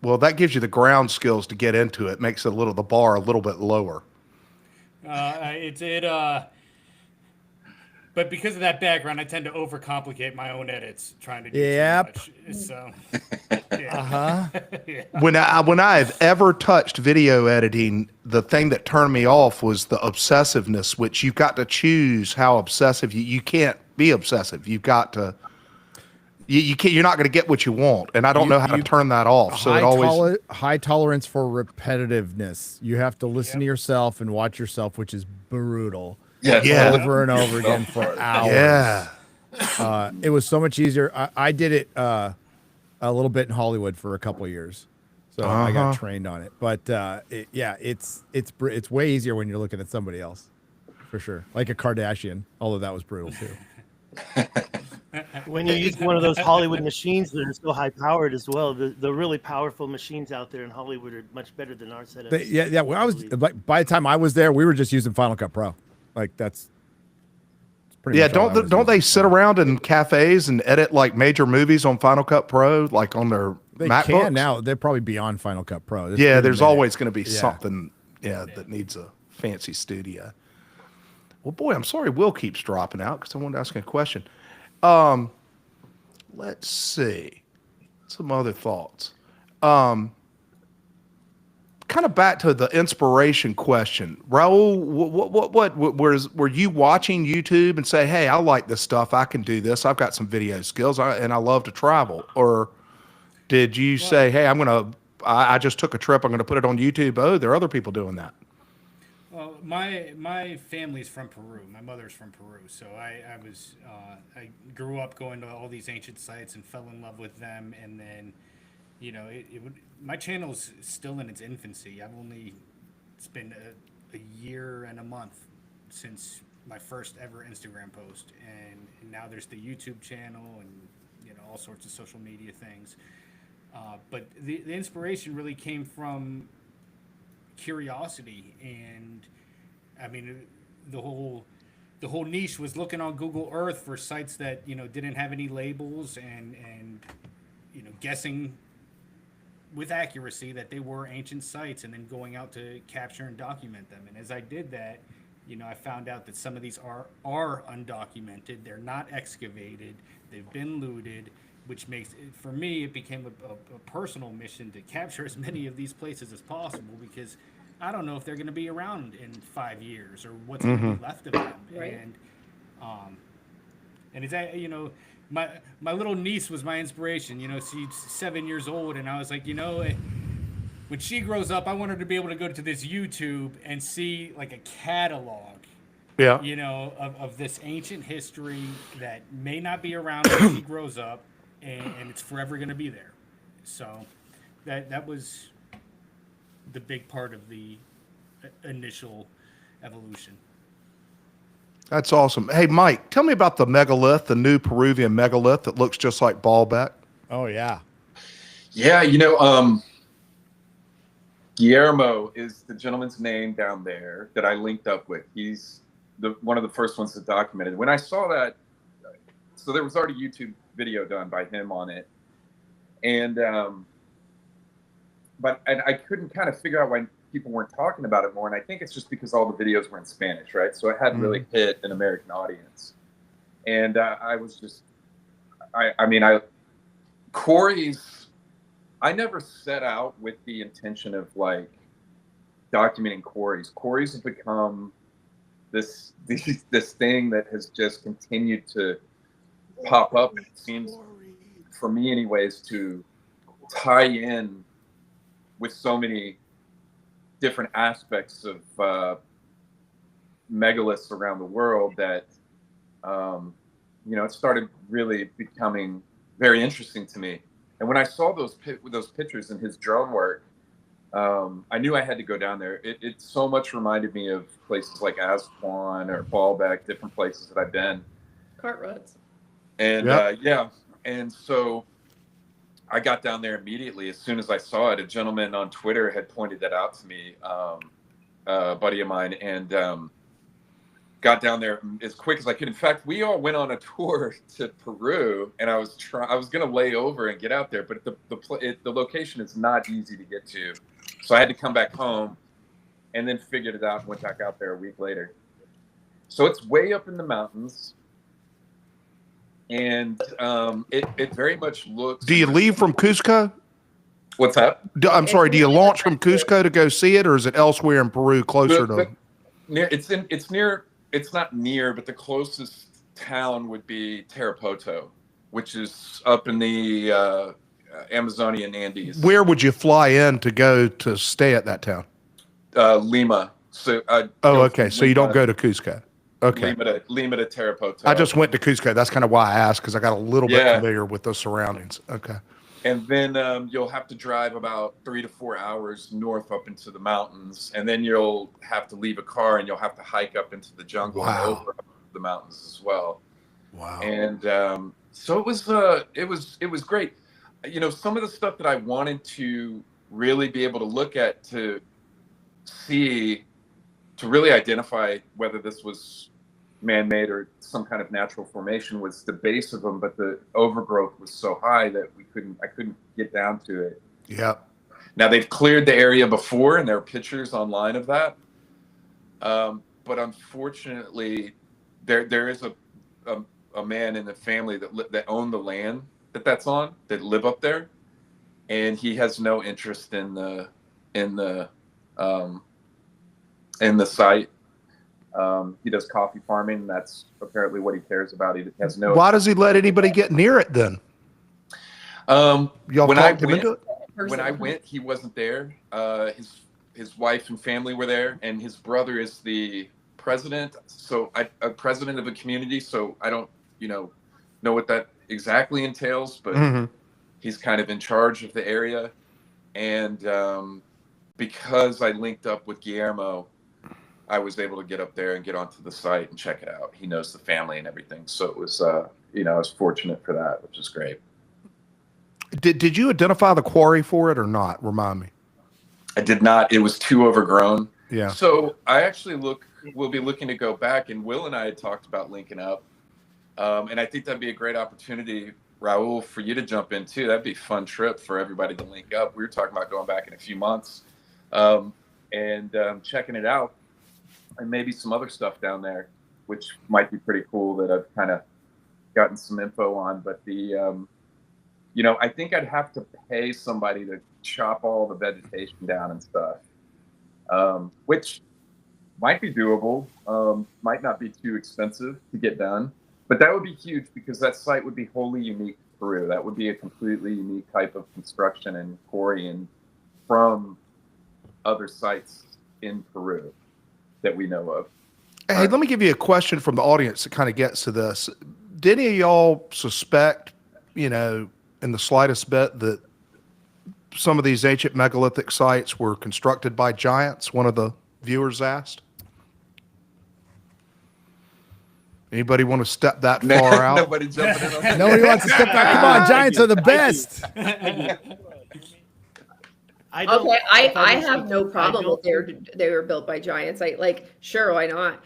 Well, that gives you the ground skills to get into it. Makes the bar a little bit lower. But because of that background, I tend to overcomplicate my own edits, trying to do Yep. too much. So, yeah. When I've ever touched video editing, the thing that turned me off was the obsessiveness, which you've got to choose how obsessive you can't be obsessive. You've got to. You can't. You're not going to get what you want, and I don't know how to turn that off. So it always high tolerance for repetitiveness. You have to listen to yourself and watch yourself, which is brutal. Yeah. Over and over again for hours. Yeah. It was so much easier. I did it a little bit in Hollywood for a couple of years, so I got trained on it. But it's way easier when you're looking at somebody else, for sure. Like a Kardashian, although that was brutal too. when you use one of those Hollywood machines that are so high powered as well, the really powerful machines out there in Hollywood are much better than our setups. When by the time I was there, we were just using Final Cut Pro. Like that's pretty much all I was don't they using. sit around in cafes and edit like major movies on Final Cut Pro, like on their They MacBooks? can now. They're probably beyond Final Cut Pro. There's always going to be something that needs a fancy studio. Well, boy, I'm sorry Will keeps dropping out because I wanted to ask him a question. Let's see. Some other thoughts. Kind of back to the inspiration question. Raul, what were you watching YouTube and say, hey, I like this stuff. I can do this. I've got some video skills and I love to travel. Or did you say, hey, I just took a trip. I'm going to put it on YouTube. Oh, there are other people doing that. Well, my family's from Peru. My mother's from Peru, so I grew up going to all these ancient sites and fell in love with them. And then, my channel's still in its infancy. It's been a year and a month since my first ever Instagram post, and now there's the YouTube channel and all sorts of social media things. But the inspiration really came from curiosity, and I mean the whole the whole niche was looking on Google Earth for sites that, you know, didn't have any labels and you know, guessing with accuracy that they were ancient sites and then going out to capture and document them. And as I did that, you know, I found out that some of these are undocumented. They're not excavated. They've been looted, which makes it, for me, it became a personal mission to capture as many of these places as possible, because I don't know if they're going to be around in 5 years or what's going to be left of them. Right. And it's, you know, my little niece was my inspiration. You know, she's 7 years old, and I was like, you know, when she grows up, I want her to be able to go to this YouTube and see like a catalog, Yeah. you know, of this ancient history that may not be around when she grows up, and it's forever going to be there. So that was the big part of the initial evolution. That's awesome. Hey, Mike, tell me about the megalith, the new Peruvian megalith that looks just like Baalbek. Oh yeah. Yeah, you know, Guillermo is the gentleman's name down there that I linked up with. He's one of the first ones that documented. When I saw that, so there was already a YouTube video done by him on it, and I couldn't kind of figure out why people weren't talking about it more, and I think it's just because all the videos were in Spanish, right? So it hadn't really hit an American audience, and I was just, quarries. I never set out with the intention of like documenting quarries. Quarries have become this thing that has just continued to pop up, and it seems, for me anyways, to tie in with so many different aspects of megaliths around the world that you know, it started really becoming very interesting to me. And when I saw those pictures and his drone work, I knew I had to go down there. It so much reminded me of places like Aswan or Baalbek, different places that I've been. Cart ruts. And Yep. yeah, and so I got down there immediately as soon as I saw it. A gentleman on Twitter had pointed that out to me, a buddy of mine, and got down there as quick as I could. In fact, we all went on a tour to Peru, and I was going to lay over and get out there, but the location is not easy to get to, so I had to come back home, and then figured it out and went back out there a week later. So it's way up in the mountains. And it very much looks. Do you leave from Cusco? What's that? I'm sorry. Do you launch from Cusco to go see it, or is it elsewhere in Peru, closer to? It's not near, but the closest town would be Tarapoto, which is up in the Amazonian Andes. Where would you fly in to go to stay at that town? Lima. So. Okay. So you don't go to Cusco. Okay. Lima to Tarapoto. I just went to Cusco. That's kind of why I asked, because I got a little bit Yeah. familiar with the surroundings. Okay. And then you'll have to drive about 3 to 4 hours north up into the mountains, and then you'll have to leave a car and you'll have to hike up into the jungle and Wow. over the mountains as well. Wow. And so it was great. You know, some of the stuff that I wanted to really be able to look at to see, to really identify whether this was man-made or some kind of natural formation, was the base of them, but the overgrowth was so high that I couldn't get down to it. Yeah. Now they've cleared the area before, and there are pictures online of that. But unfortunately, there is a man in the family that owned the land that's on, that live up there, and he has no interest in the site. He does coffee farming, and that's apparently what he cares about. He has no. Why does he let anybody get near it then? Y'all When I talked him went, into it? when I went, he wasn't there. His wife and family were there, and his brother is the president. So a president of a community. So I don't, know what that exactly entails, but he's kind of in charge of the area. And because I linked up with Guillermo, I was able to get up there and get onto the site and check it out. He knows the family and everything. So it was, I was fortunate for that, which is great. Did you identify the quarry for it or not? Remind me. I did not. It was too overgrown. Yeah. So I actually look we'll be looking to go back, and Will and I had talked about linking up. And I think that'd be a great opportunity, Raul, for you to jump in too. That'd be a fun trip for everybody to link up. We were talking about going back in a few months and checking it out, and maybe some other stuff down there, which might be pretty cool that I've kind of gotten some info on. But I think I'd have to pay somebody to chop all the vegetation down and stuff, which might be doable, might not be too expensive to get done. But that would be huge because that site would be wholly unique to Peru. That would be a completely unique type of construction and quarrying from other sites in Peru that we know of. Hey, let me give you a question from the audience that kind of gets to this. Did any of y'all suspect, in the slightest bit, that some of these ancient megalithic sites were constructed by giants? One of the viewers asked. Anybody want to step that far out? Nobody jumping in on that. Nobody wants to step back. Come on, giants are the best. I have no problem with they were built by giants. Sure, why not?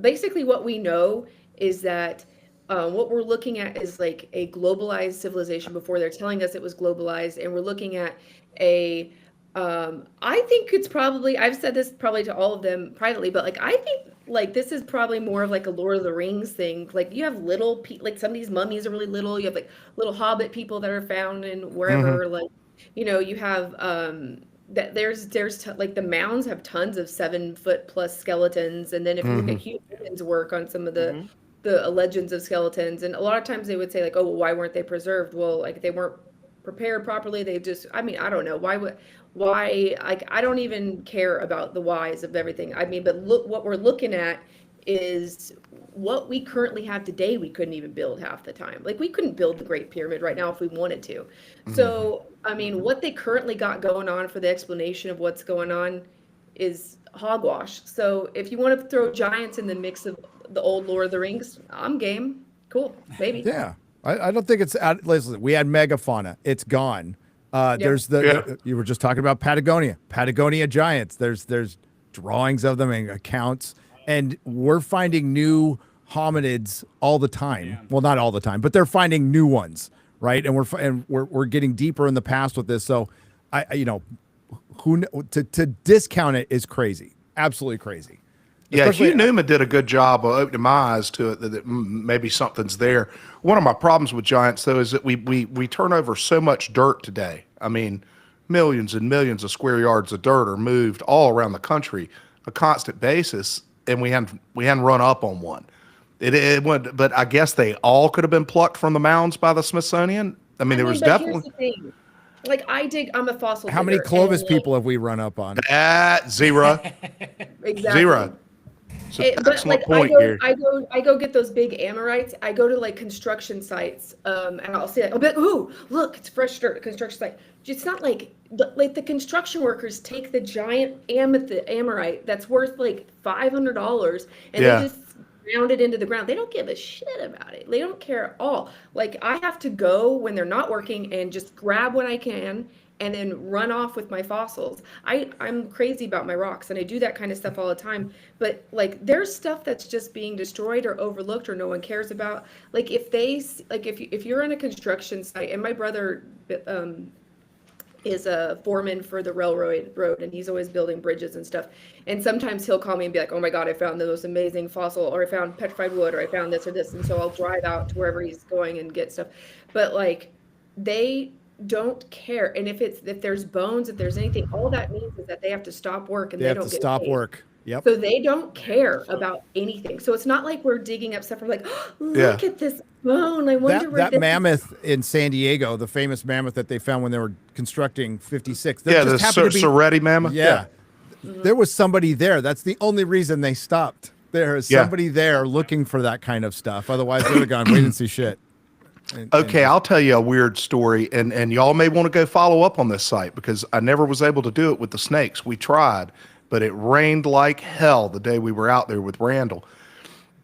Basically what we know is that what we're looking at is like a globalized civilization before they're telling us it was globalized, and we're looking at I think it's probably, I've said this probably to all of them privately, but I think this is probably more of like a Lord of the Rings thing. Like you have little, some of these mummies are really little. You have like little hobbit people that are found in wherever, you have, that there's the mounds have tons of 7-foot plus skeletons. And then if you look at humans' work on some of the legends of skeletons, and a lot of times they would say oh, well, why weren't they preserved? Well, they weren't prepared properly. They just, I don't know why I don't even care about the whys of everything. But look, what we're looking at is what we currently have today. We couldn't even build half the time. We couldn't build the Great Pyramid right now if we wanted to. So, what they currently got going on for the explanation of what's going on is hogwash. So if you want to throw giants in the mix of the old Lord of the Rings, I'm game. Cool, maybe. Yeah. I don't think it's out. Listen, we had megafauna. It's gone. There's you were just talking about Patagonia giants. There's drawings of them and accounts, and we're finding new hominids all the time. Yeah. Well, not all the time, but they're finding new ones, right? And we're getting deeper in the past with this. So to discount it is crazy, absolutely crazy. Yeah, Hugh Newman did a good job of opening my eyes to it that maybe something's there. One of my problems with giants, though, is that we turn over so much dirt today. Millions and millions of square yards of dirt are moved all around the country, a constant basis, and we hadn't run up on one. It went, but I guess they all could have been plucked from the mounds by the Smithsonian. There was definitely. I'm a fossil. How many Clovis people have we run up on? Zero. Exactly. Zero. I go get those big Amorites. I go to construction sites, and I'll see I'll be like, ooh, look, it's fresh dirt, construction site. It's not like the construction workers take the giant Amorite that's worth $500 and they just ground it into the ground. They don't give a shit about it. They don't care at all. I have to go when they're not working and just grab what I can and then run off with my fossils. I'm crazy about my rocks, and I do that kind of stuff all the time. But there's stuff that's just being destroyed or overlooked or no one cares about. If you're in a construction site, and my brother is a foreman for the railroad, and he's always building bridges and stuff. And sometimes he'll call me and be like, "Oh my God, I found the most amazing fossil, or I found petrified wood, or I found this or this." And so I'll drive out to wherever he's going and get stuff. But they don't care. And if there's bones, if there's anything, all that means is that they have to stop work, and they don't get stop paid. Work. Yep. So they don't care about anything. So it's not like we're digging up stuff. We're like, oh, look at this bone. I wonder where that mammoth in San Diego, the famous mammoth that they found when they were constructing 56. Yeah, the Soretti mammoth. Yeah. There was somebody there. That's the only reason they stopped. There is somebody there looking for that kind of stuff. Otherwise, they would have gone, we didn't see shit. I'll tell you a weird story, and y'all may want to go follow up on this site because I never was able to do it with the snakes. We tried, but it rained like hell the day we were out there with Randall.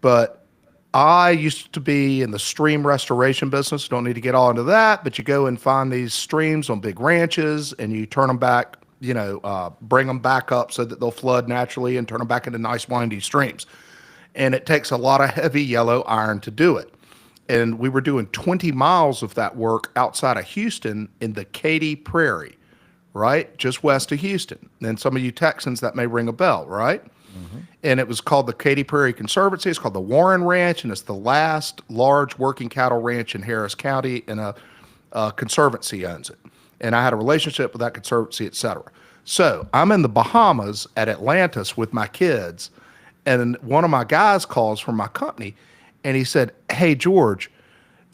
But I used to be in the stream restoration business. Don't need to get all into that, but you go and find these streams on big ranches, and you turn them back bring them back up so that they'll flood naturally and turn them back into nice windy streams. And it takes a lot of heavy yellow iron to do it. And we were doing 20 miles of that work outside of Houston in the Katy Prairie, right? Just west of Houston. And some of you Texans, that may ring a bell, right? And it was called the Katy Prairie Conservancy. It's called the Warren Ranch, and it's the last large working cattle ranch in Harris County, and a conservancy owns it. And I had a relationship with that conservancy, et cetera. So I'm in the Bahamas at Atlantis with my kids, and one of my guys calls from my company, and he said, "Hey, George,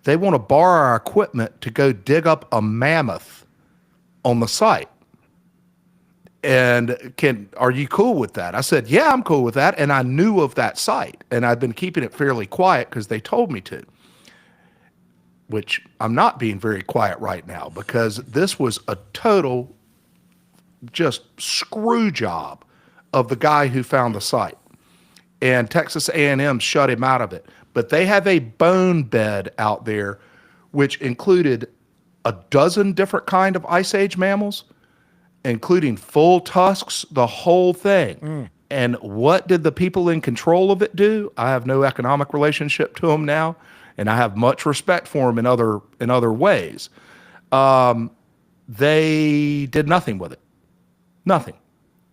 they want to borrow our equipment to go dig up a mammoth on the site. And are you cool with that?" I said, "Yeah, I'm cool with that." And I knew of that site, and I've been keeping it fairly quiet because they told me to, which I'm not being very quiet right now because this was a total just screw job of the guy who found the site. And Texas A&M shut him out of it. But they have a bone bed out there, which included a dozen different kind of Ice Age mammals, including full tusks, the whole thing. And what did the people in control of it do? I have no economic relationship to them now, and I have much respect for them in other ways. They did nothing with it. Nothing.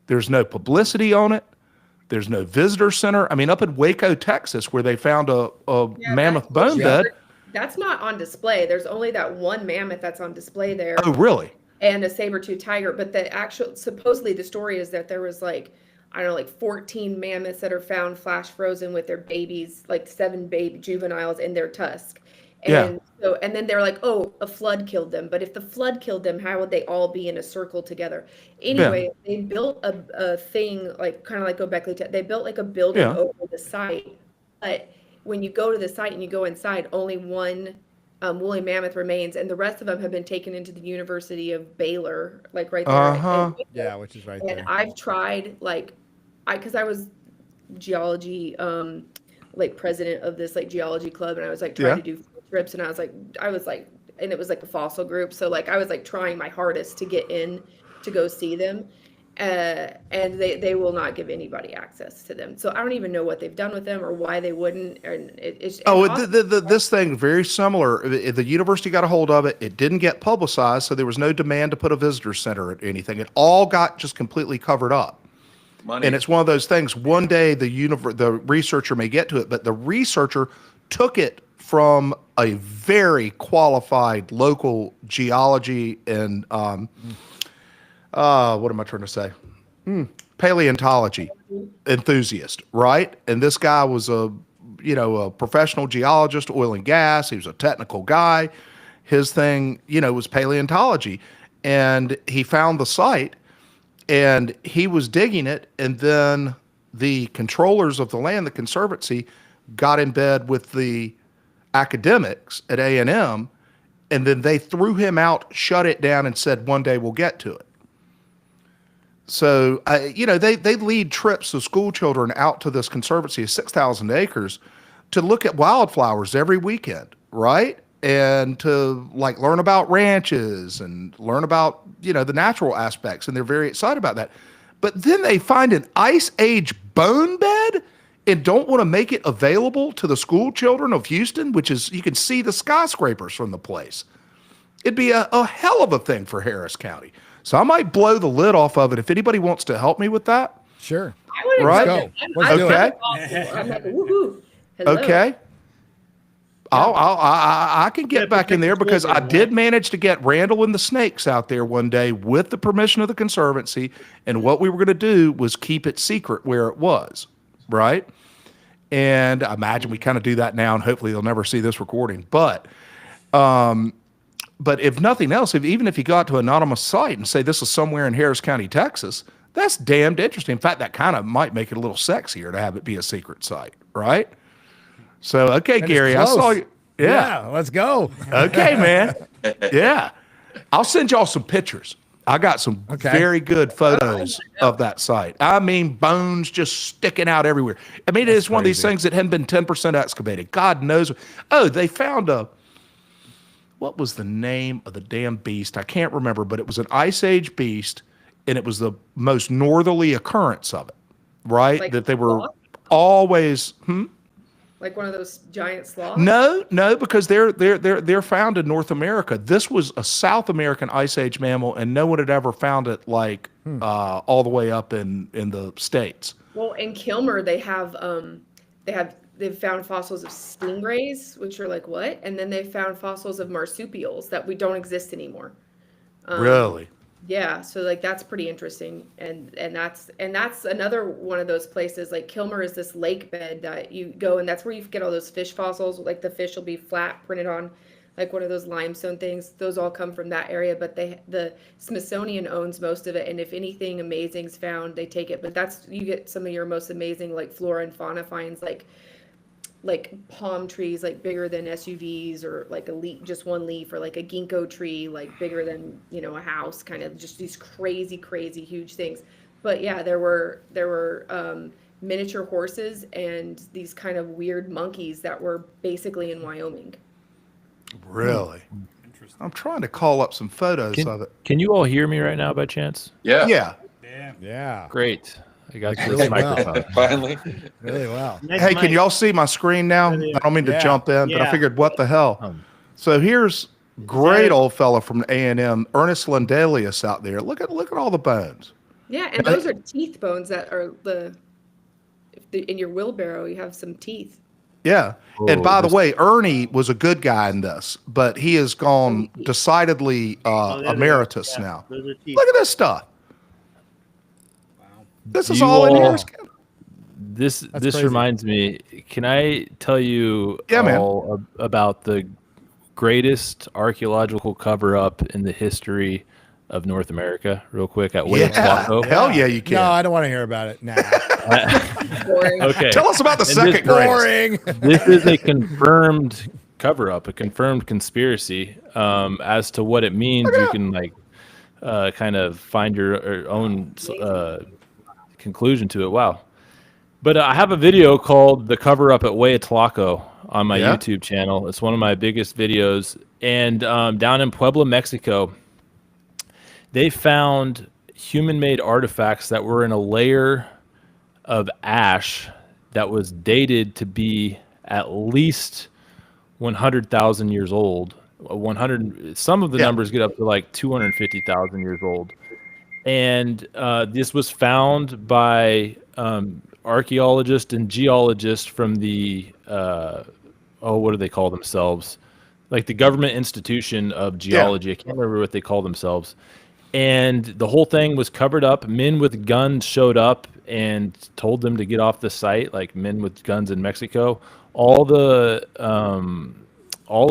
There's no publicity on it. There's no visitor center. I mean, up in Waco, Texas, where they found a mammoth bone bed. That's not on display. There's only that one mammoth that's on display there. Oh, really? And a saber-toothed tiger. But supposedly the story is that there was like 14 mammoths that are found flash frozen with their babies, like 7 baby juveniles in their tusk. And and then they're like, oh, a flood killed them. But if the flood killed them, how would they all be in a circle together? Anyway, they built a thing, like kind of like Göbekli Tepe. They built like a building over the site. But when you go to the site and you go inside, only one woolly mammoth remains, and the rest of them have been taken into the University of Baylor, like right there. Yeah, which is right there. And I've tried, because I was geology, president of this geology club, and I was trying to do trips, and I was like, and it was like a fossil group, so I was trying my hardest to get in to go see them, and they will not give anybody access to them. So I don't even know what they've done with them or why they wouldn't. And this thing very similar. The university got a hold of it. It didn't get publicized, so there was no demand to put a visitor center or anything. It all got just completely covered up. Money. And it's one of those things. One day the researcher may get to it, but the researcher took it from a very qualified local geology and what am I trying to say? Paleontology enthusiast, right? And this guy was a professional geologist, oil and gas. He was a technical guy. His thing, was paleontology. And he found the site and he was digging it. And then the controllers of the land, the conservancy, got in bed with the academics at A&M, and then they threw him out, shut it down, and said, one day we'll get to it. So, they lead trips of school children out to this conservancy of 6,000 acres to look at wildflowers every weekend, right? And to learn about ranches and learn about, the natural aspects. And they're very excited about that. But then they find an Ice Age bone bed and don't want to make it available to the school children of Houston, which is, you can see the skyscrapers from the place. It'd be a hell of a thing for Harris County. So I might blow the lid off of it if anybody wants to help me with that. Sure. Right? Let's do it. Okay. I'm like, woohoo. Hello. Okay. I can get back in there because I did manage to get Randall and the snakes out there one day with the permission of the conservancy. And what we were going to do was keep it secret where it was. Right. And I imagine we kind of do that now, and hopefully they'll never see this recording. But if nothing else, even if you got to an anonymous site and say this is somewhere in Harris County, Texas, that's damned interesting. In fact, that kind of might make it a little sexier to have it be a secret site, right? So, okay, That is Gary, I close. saw you. Yeah. Let's go. Okay, man. Yeah. I'll send y'all some pictures. I got some very good photos of that site. I mean, bones just sticking out everywhere. I mean, it's one of these things that hadn't been 10% excavated. God knows. Oh, they found what was the name of the damn beast? I can't remember, but it was an Ice Age beast. and it was the most northerly occurrence of it, right? Like that they were sloth? always. Like one of those giant sloths? No, because they're found in North America. This was a South American Ice Age mammal, and no one had ever found it like all the way up in the States. Well, in Kilmer, they've found fossils of stingrays, which are like what? And then they found fossils of marsupials that we don't exist anymore. Really? Yeah, so like that's pretty interesting, and that's another one of those places. Like Kilmer is this lake bed that you go, and that's where you get all those fish fossils. Like the fish will be flat printed on like one of those limestone things. Those all come from that area, but the Smithsonian owns most of it, and if anything amazing's found, they take it. But that's, you get some of your most amazing like flora and fauna finds, like palm trees like bigger than SUVs, or like a leaf, just one leaf, or like a ginkgo tree like bigger than, you know, a house, kind of just these crazy huge things. But yeah, there were miniature horses and these kind of weird monkeys that were basically in Wyoming. Really? Interesting. I'm trying to call up some photos of it. Can you all hear me right now by chance? Yeah. Yeah. Yeah. Yeah. Great. I got Like this really well. microphone. Finally. Really well. Nice Hey, mic. can y'all see my screen now? I don't mean to Yeah. jump in, but I Yeah. figured, what the hell? So here's great it? old fella from A&M, Ernest Lindelius out there. Look at all the bones. Yeah, and those are teeth bones that are in your wheelbarrow. You have some teeth. Yeah. And by the this- way, Ernie was a good guy in this, but he has gone decidedly Oh, there they emeritus are. Yeah, now. those are teeth. Look at this stuff. Wow. This is You all in all- here. This crazy. reminds me. Can I tell you Yeah, man. all about the greatest archaeological cover up in the history of North America, real quick? At Yeah. Hueyatlaco? Hell yeah, you can. No, I don't want to hear about it. Nah. Boring. Okay. Tell us about the And second greatest. Boring. This is a confirmed cover up, a confirmed conspiracy. As to what it means, you can like kind of find your own conclusion to it. Wow. But I have a video called "The Cover Up at Hueyatlaco" on my Yeah? YouTube channel. It's one of my biggest videos. And down in Puebla, Mexico, they found human-made artifacts that were in a layer of ash that was dated to be at least 100,000 years old. 100. Some of the Yeah. numbers get up to like 250,000 years old. And this was found by archaeologists and geologists from the what do they call themselves? Like the government institution of geology. I can't remember what they call themselves. And the whole thing was covered up. Men with guns showed up and told them to get off the site, like men with guns in Mexico. All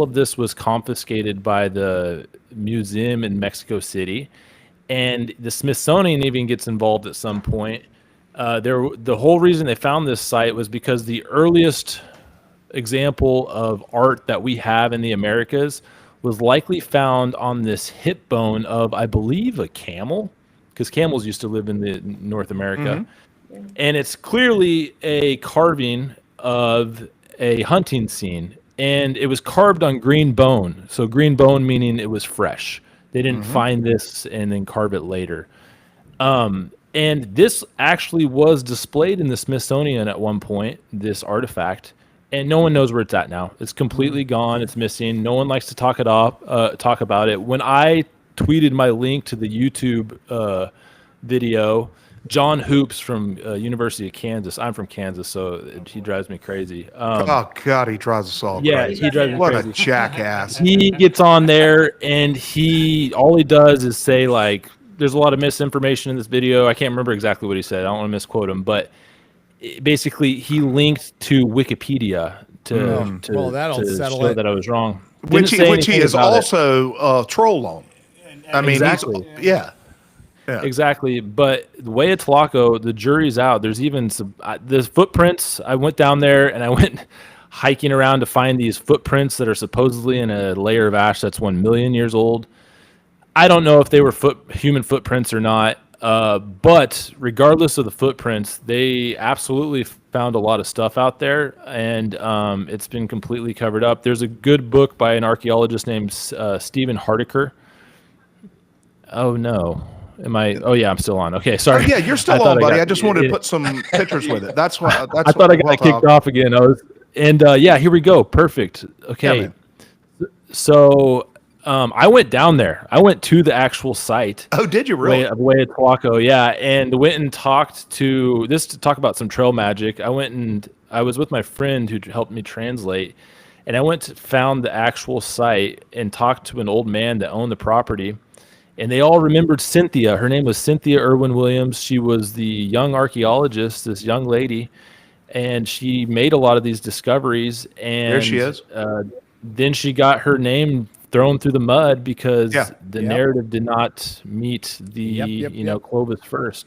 of this was confiscated by the museum in Mexico City. And the Smithsonian even gets involved at some point. The whole reason they found this site was because the earliest example of art that we have in the Americas was likely found on this hip bone of, I believe, a camel, because camels used to live in the North America. And it's clearly a carving of a hunting scene. And it was carved on green bone. So green bone meaning it was fresh. They didn't find this and then carve it later. And this actually was displayed in the Smithsonian at one point, this artifact, and no one knows where it's at now. It's completely gone. It's missing. No one likes to talk about it. When I tweeted my link to the YouTube video, John Hoops from University of Kansas. I'm from Kansas, so he drives me crazy. Oh God, he drives us all Yeah, crazy. he drives me What crazy. a jackass. He gets on there and all he does is say, like, there's a lot of misinformation in this video. I can't remember exactly what he said. I don't want to misquote him, but basically he linked to Wikipedia to well, that'll to settle show it. that I was wrong. Which Didn't say he anything is about it. also a troll on. I mean, Exactly. yeah. Exactly, but the way it's Hueyatlaco, the jury's out. There's even some the footprints. I went down there and I went hiking around to find these footprints that are supposedly in a layer of ash that's 1 million years old. I don't know if they were human footprints or not, but regardless of the footprints, they absolutely found a lot of stuff out there, and it's been completely covered up. There's a good book by an archaeologist named Stephen Hardiker. Oh no. Am I? Oh yeah, I'm still on. Okay, sorry. Oh, yeah, you're I still thought on, buddy. got- I just wanted to put some pictures with it. That's what. I thought I got kicked off again. Yeah, here we go. Perfect. Okay. man. So I went down there. I went to the actual site. Oh, did you really? Hueyatlaco, yeah, and went and talked to talk about some trail magic. I was with my friend who helped me translate, and I found the actual site and talked to an old man that owned the property, and they all remembered Cynthia. Her name was Cynthia Irwin Williams. She was the young archaeologist, this young lady, and she made a lot of these discoveries. And There she is. Then she got her name thrown through the mud because the Yep. narrative did not meet the Clovis first.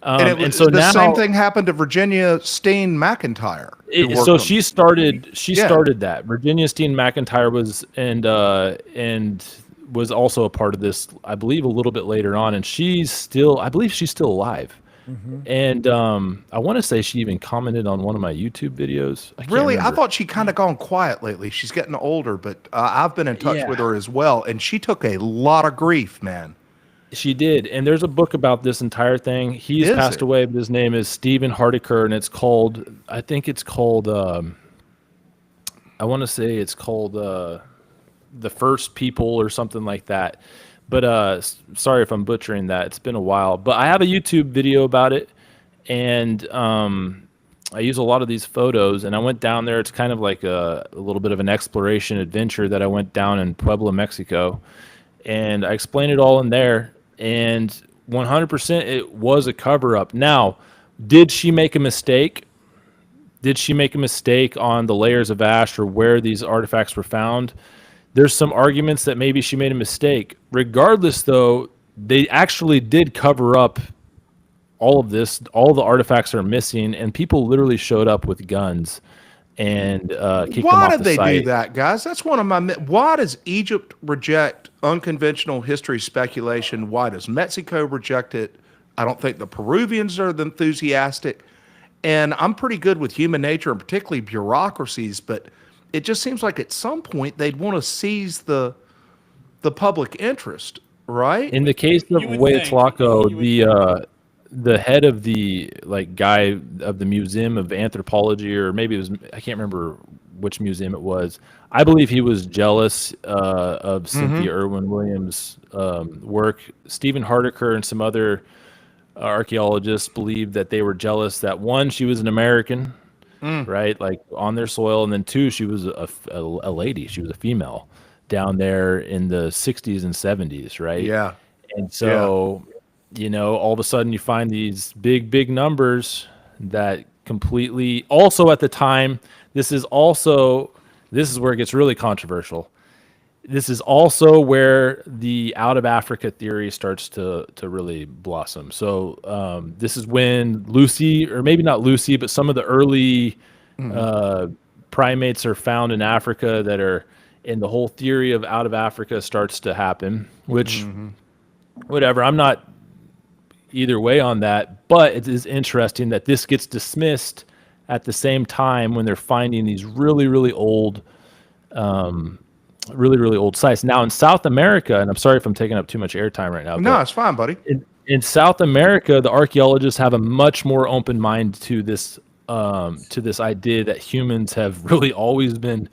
And it was, and so the now same thing happened to Virginia Steen McIntyre. so she started that. Virginia Steen McIntyre was and was also a part of this, I believe, a little bit later on, and I believe she's still alive. And I want to say she even commented on one of my YouTube videos. Really, I thought she kind of gone quiet lately. She's getting older, but I've been in touch with her as well, and she took a lot of grief, man. She did, and there's a book about this entire thing. He's passed away, but his name is Stephen Hardiker, and it's called, I think it's called, I want to say it's called The First People or something like that. But sorry if I'm butchering that. It's been a while. But I have a YouTube video about it, and I use a lot of these photos. And I went down there. It's kind of like a little bit of an exploration adventure that I went down in Puebla, Mexico. And I explained it all in there. And 100% it was a cover-up. Now, did she make a mistake? Did she make a mistake on the layers of ash or where these artifacts were found? There's some arguments that maybe she made a mistake. Regardless, though, they actually did cover up all of this. All the artifacts are missing, and people literally showed up with guns and kicked them off the site. Why did they do that, guys? That's one of my. Why does Egypt reject unconventional history speculation? Why does Mexico reject it? I don't think the Peruvians are enthusiastic. And I'm pretty good with human nature and particularly bureaucracies, but it just seems like at some point they'd want to seize the public interest, right? In the case of Hueyatlaco, the head of the guy of the Museum of Anthropology, or maybe it was, I can't remember which museum it was. I believe he was jealous of Cynthia Irwin Williams' work. Stephen Hardiker and some other archaeologists believe that they were jealous that, one, she was an American, right, like on their soil, and then two, she was a lady, she was a female down there in the 60s and 70s, right? Yeah. And so, all of a sudden you find these big numbers that completely, also at the time, this is where it gets really controversial. This is also where the out of Africa theory starts to really blossom. So this is when Lucy, or maybe not Lucy, but some of the early primates are found in Africa that are, and the whole theory of out of Africa starts to happen, which, whatever, I'm not either way on that, but it is interesting that this gets dismissed at the same time when they're finding these really old really old sites. Now in South America, and I'm sorry if I'm taking up too much airtime right now. No, it's fine, buddy. In South America, the archaeologists have a much more open mind to this idea that humans have really always been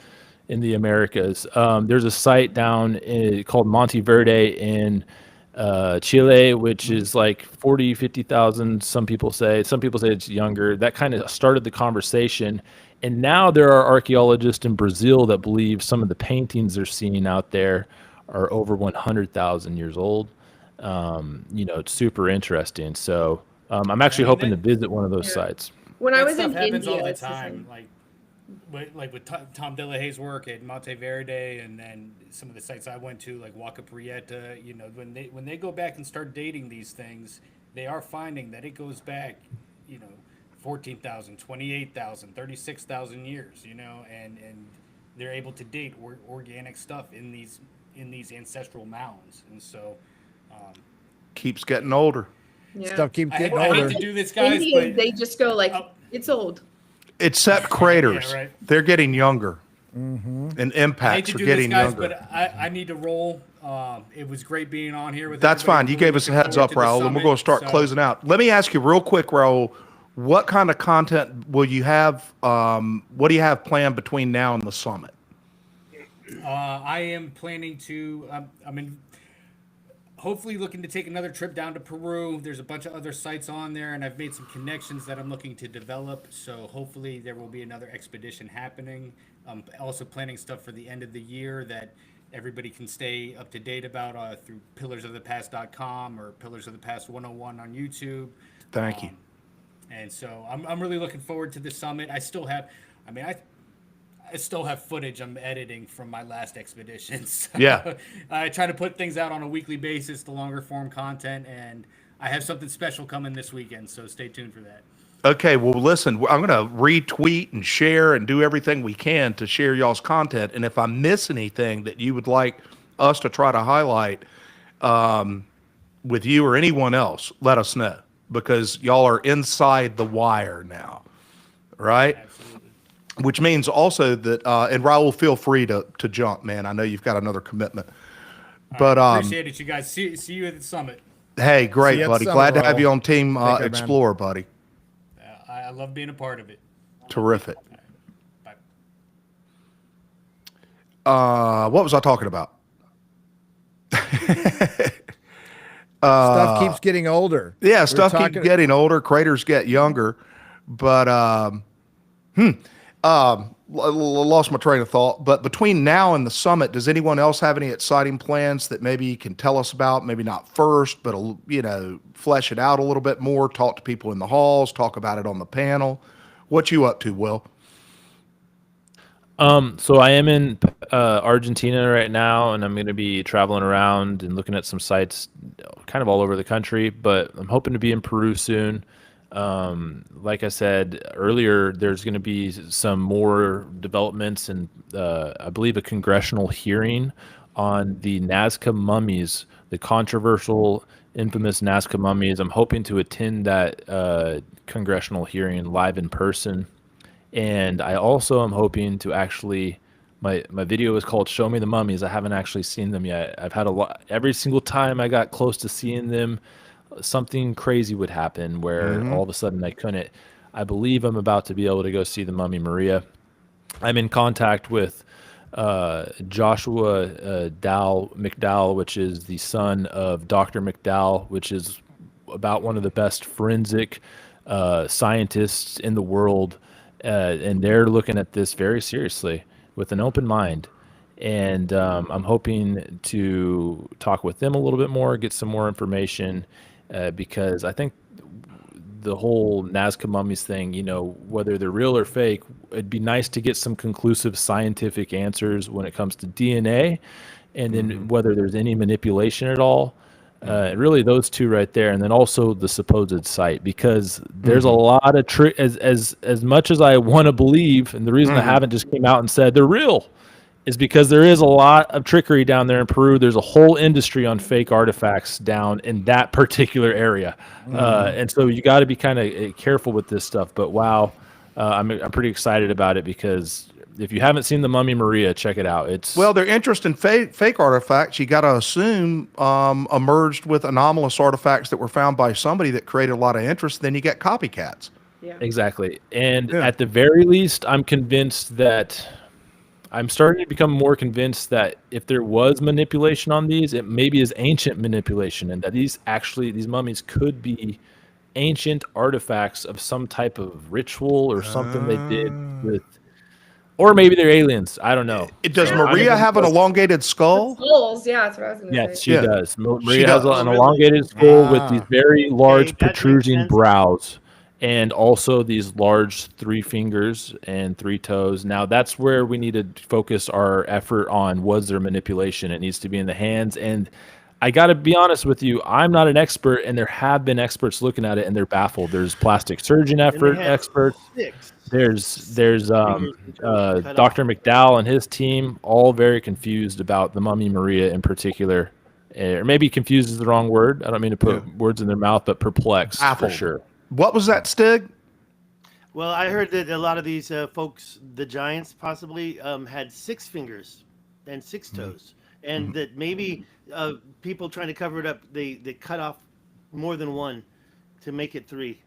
in the Americas. There's a site down called Monte Verde in Chile, which is like 40, 50,000. Some people say it's younger. That kind of started the conversation. And now there are archaeologists in Brazil that believe some of the paintings they're seeing out there are over 100,000 years old. It's super interesting. So I'm actually hoping to visit one of those sites. When I was in happens India, all the it's the time, same. like with Tom DeLahaye's work at Monte Verde, and then some of the sites I went to, like Huaca Prieta. When they go back and start dating these things, they are finding that it goes back, 14,000, 28,000, 36,000 years, and they're able to date organic stuff in these ancestral mounds, and so Keeps getting older. Yeah. Stuff keeps getting I hate older. to do this, guys, Indians, but they just go like, it's old. Except craters. Yeah, right. They're getting younger. and I hate impacts to are do this, getting guys, younger. but I need to roll. It was great being on here with That's everybody. fine. You Really gave us a looking heads forward up, to the Raul, and we're summit, going to start so- closing out. Let me ask you real quick, Raul, what kind of content will you have? What do you have planned between now and the summit? I am planning to. Hopefully looking to take another trip down to Peru. There's a bunch of other sites on there, and I've made some connections that I'm looking to develop. So hopefully there will be another expedition happening. I'm also planning stuff for the end of the year that everybody can stay up to date about through pillarsofthepast.com or Pillars of the Past 101 on YouTube. Thank you. And so I'm really looking forward to the summit. I still have footage I'm editing from my last expedition. So Yeah. I try to put things out on a weekly basis, the longer form content, and I have something special coming this weekend, so stay tuned for that. Okay, well, listen, I'm going to retweet and share and do everything we can to share y'all's content. And if I miss anything that you would like us to try to highlight with you or anyone else, let us know, because y'all are inside the wire now, right? Absolutely. Which means also that, and Raul, feel free to jump, man. I know you've got another commitment. But Appreciate it, you guys. See you at the summit. hey, See great, you at the buddy. summit, Glad to have Raul. you on Team Take care, man. Explorer, buddy. I love being a part of it. Terrific. Bye. What was I talking about? Stuff keeps getting older. Yeah, We're stuff keeps talking- getting older. Craters get younger. But lost my train of thought. But between now and the summit, does anyone else have any exciting plans that maybe you can tell us about? Maybe not first, but flesh it out a little bit more. Talk to people in the halls. Talk about it on the panel. What you up to, Will? So I am in Argentina right now, and I'm going to be traveling around and looking at some sites kind of all over the country, but I'm hoping to be in Peru soon. Like I said earlier, there's going to be some more developments and I believe a congressional hearing on the Nazca mummies, the controversial, infamous Nazca mummies. I'm hoping to attend that congressional hearing live in person. And I also am hoping to actually, my video is called Show Me the Mummies. I haven't actually seen them yet. I've had a lot, every single time I got close to seeing them, something crazy would happen where all of a sudden I couldn't. I believe I'm about to be able to go see the Mummy Maria. I'm in contact with Joshua McDowell, which is the son of Dr. McDowell, which is about one of the best forensic scientists in the world. And they're looking at this very seriously with an open mind. And I'm hoping to talk with them a little bit more, get some more information, because I think the whole Nazca mummies thing, whether they're real or fake, it'd be nice to get some conclusive scientific answers when it comes to DNA, and then whether there's any manipulation at all. Really those two right there, and then also the supposed site, because there's a lot of as much as I want to believe, and the reason I haven't just came out and said they're real is because there is a lot of trickery down there in Peru. There's a whole industry on fake artifacts down in that particular area, and so you got to be kind of careful with this stuff. But wow, I'm pretty excited about it, because if you haven't seen the Mummy Maria, check it out. Well, their interest in fake artifacts, you got to assume, emerged with anomalous artifacts that were found by somebody that created a lot of interest. Then you get copycats. Yeah. Exactly. And at the very least, I'm starting to become more convinced that if there was manipulation on these, it maybe is ancient manipulation, and that these mummies could be ancient artifacts of some type of ritual or something they did with. Or maybe they're aliens. I don't know. Does Maria have an elongated skull? Skulls, yeah, that's what I was going to Yes, say. she Yeah. does. She Maria has does. an elongated skull with these very large that makes protruding sense. brows, and also these large 3 fingers and 3 toes. Now, that's where we need to focus our effort on. Was there manipulation? It needs to be in the hands. And I got to be honest with you, I'm not an expert, and there have been experts looking at it, and they're baffled. There's plastic surgeon experts. There's Dr. McDowell and his team, all very confused about the Mummy Maria in particular. Or maybe confused is the wrong word. I don't mean to put words in their mouth, but perplexed Baffled. for sure. What was that, Stig? Well, I heard that a lot of these folks, the giants, possibly had 6 fingers and 6 toes, and that maybe people trying to cover it up, they cut off more than one to make it 3.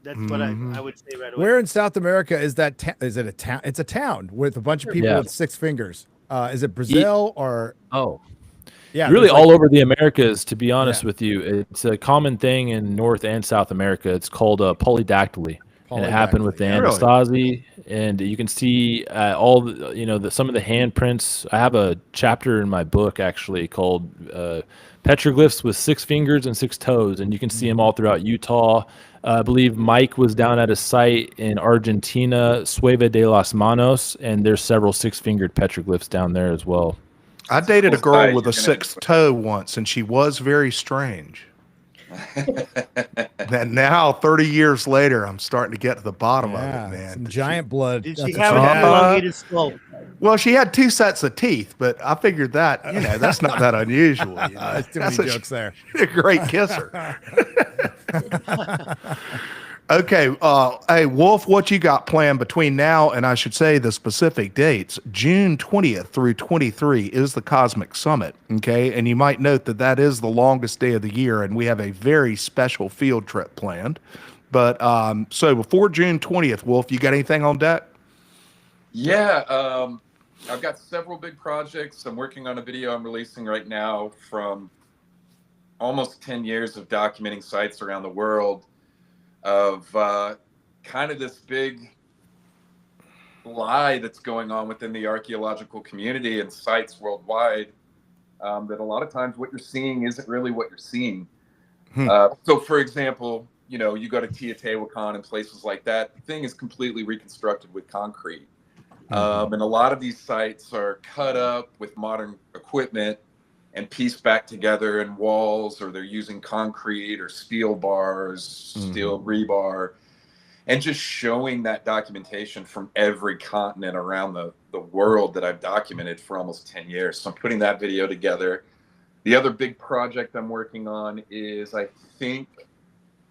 That's what I would say right away. Where in South America is that? Is it a town? It's a town with a bunch of people Yeah. with 6 fingers. Is it Brazil or? Oh, Yeah, really there's like- all over the Americas, to be honest Yeah. with you. It's a common thing in North and South America. It's called polydactyly. And it happened with the Polydactyly, Anasazi, and you can see all the, some of the handprints. I have a chapter in my book actually called Petroglyphs with 6 fingers and 6 toes, and you can see them all throughout Utah. I believe Mike was down at a site in Argentina, Sueva de las Manos, and there's several 6-fingered petroglyphs down there as well. I dated a Cool girl site. with a You're gonna- 6th toe once, and she was very strange. And now, 30 years later, I'm starting to get to the bottom Yeah, of it, man. some giant blood. Did That's she what have an had. elongated skull? Well, she had 2 sets of teeth, but I figured that, that's not that unusual. There's too That's many jokes there. a great kisser. Okay, hey, Wolf, what you got planned between now and I should say the specific dates? June 20th through 23 is the Cosmic Summit, okay? And you might note that that is the longest day of the year, and we have a very special field trip planned. But so before June 20th, Wolf, you got anything on deck? Yeah, I've got several big projects. I'm working on a video I'm releasing right now from almost 10 years of documenting sites around the world of kind of this big lie that's going on within the archaeological community and sites worldwide, that a lot of times what you're seeing isn't really what you're seeing. So, for example, you go to Teotihuacan and places like that, the thing is completely reconstructed with concrete. And a lot of these sites are cut up with modern equipment and pieced back together in walls, or they're using concrete or steel bars, steel rebar, and just showing that documentation from every continent around the world that I've documented for almost 10 years. So I'm putting that video together. The other big project I'm working on is, I think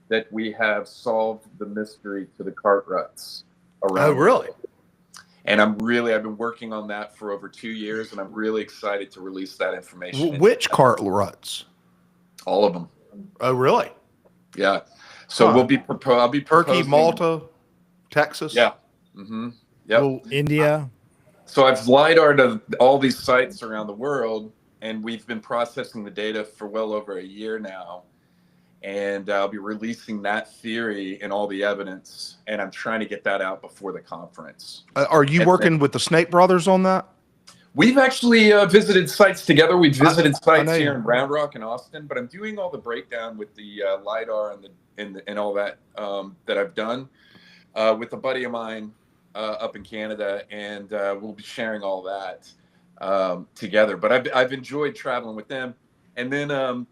that we have solved the mystery to the cart ruts around. Oh, really? And I've been working on that for over 2 years, and I'm really excited to release that information. Which cart ruts? All of them. Oh, really? Yeah. So I'll be Turkey, proposing, Malta, Texas? Yeah. Mm-hmm. Yep. Well, India. So I've LiDAR'd all these sites around the world, and we've been processing the data for well over a year now. And I'll be releasing that theory and all the evidence, and I'm trying to get that out before the conference. are you working with the Snake Brothers on that? We've actually visited sites together. We've visited sites know here you- in Round Rock and Austin, but I'm doing all the breakdown with the LiDAR and all that that I've done with a buddy of mine up in Canada, and we'll be sharing all that together. But I've enjoyed traveling with them, and then I'm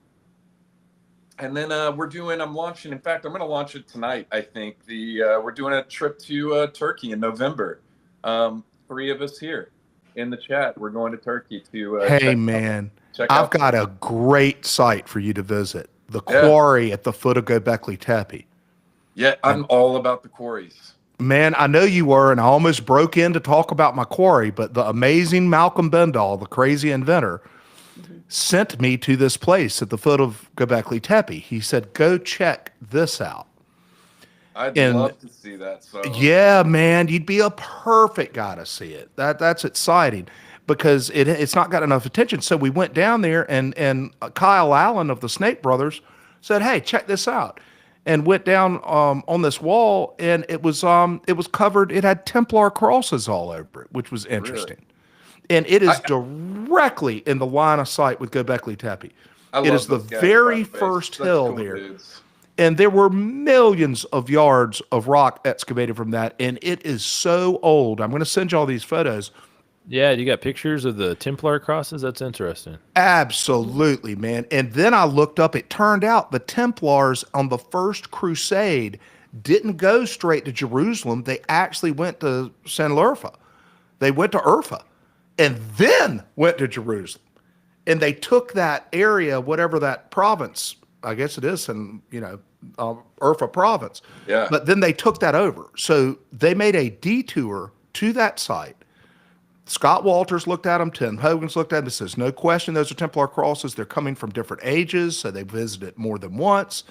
launching. In fact, I'm going to launch it tonight. I think we're doing a trip to Turkey in November. 3 of us here in the chat. We're going to Turkey to. Hey, man, check I've out got a great site for you to visit. The quarry at the foot of Göbekli Tepe. Yeah, I'm all about the quarries. Man, I know you were, and I almost broke in to talk about my quarry, but the amazing Malcolm Bendall, the crazy inventor, sent me to this place at the foot of Göbekli Tepe. He said, go check this out. I'd And- love to see that. So Yeah, man, you'd be a perfect guy to see it. That's exciting because it's not got enough attention. So we went down there, and Kyle Allen of the Snake Brothers said, "Hey, check this out," and went down on this wall, and it was covered. It had Templar crosses all over it, which was interesting. And it is directly in the line of sight with Göbekli Tepe. I It love is the those guys, very by the way. first Such hill cool there. dudes. And there were millions of yards of rock excavated from that. And it is so old. I'm going to send you all these photos. Yeah, you got pictures of the Templar crosses? That's interesting. Absolutely, man. And then I looked up, it turned out the Templars on the First Crusade didn't go straight to Jerusalem. They actually went to San Urfa. They went to Urfa and then went to Jerusalem. And they took that area, whatever that province, I guess it is, and Urfa province. Yeah. But then they took that over. So they made a detour to that site. Scott Walters looked at them. Tim Hogan's looked at them and says, no question, those are Templar crosses. They're coming from different ages. So they visited more than once.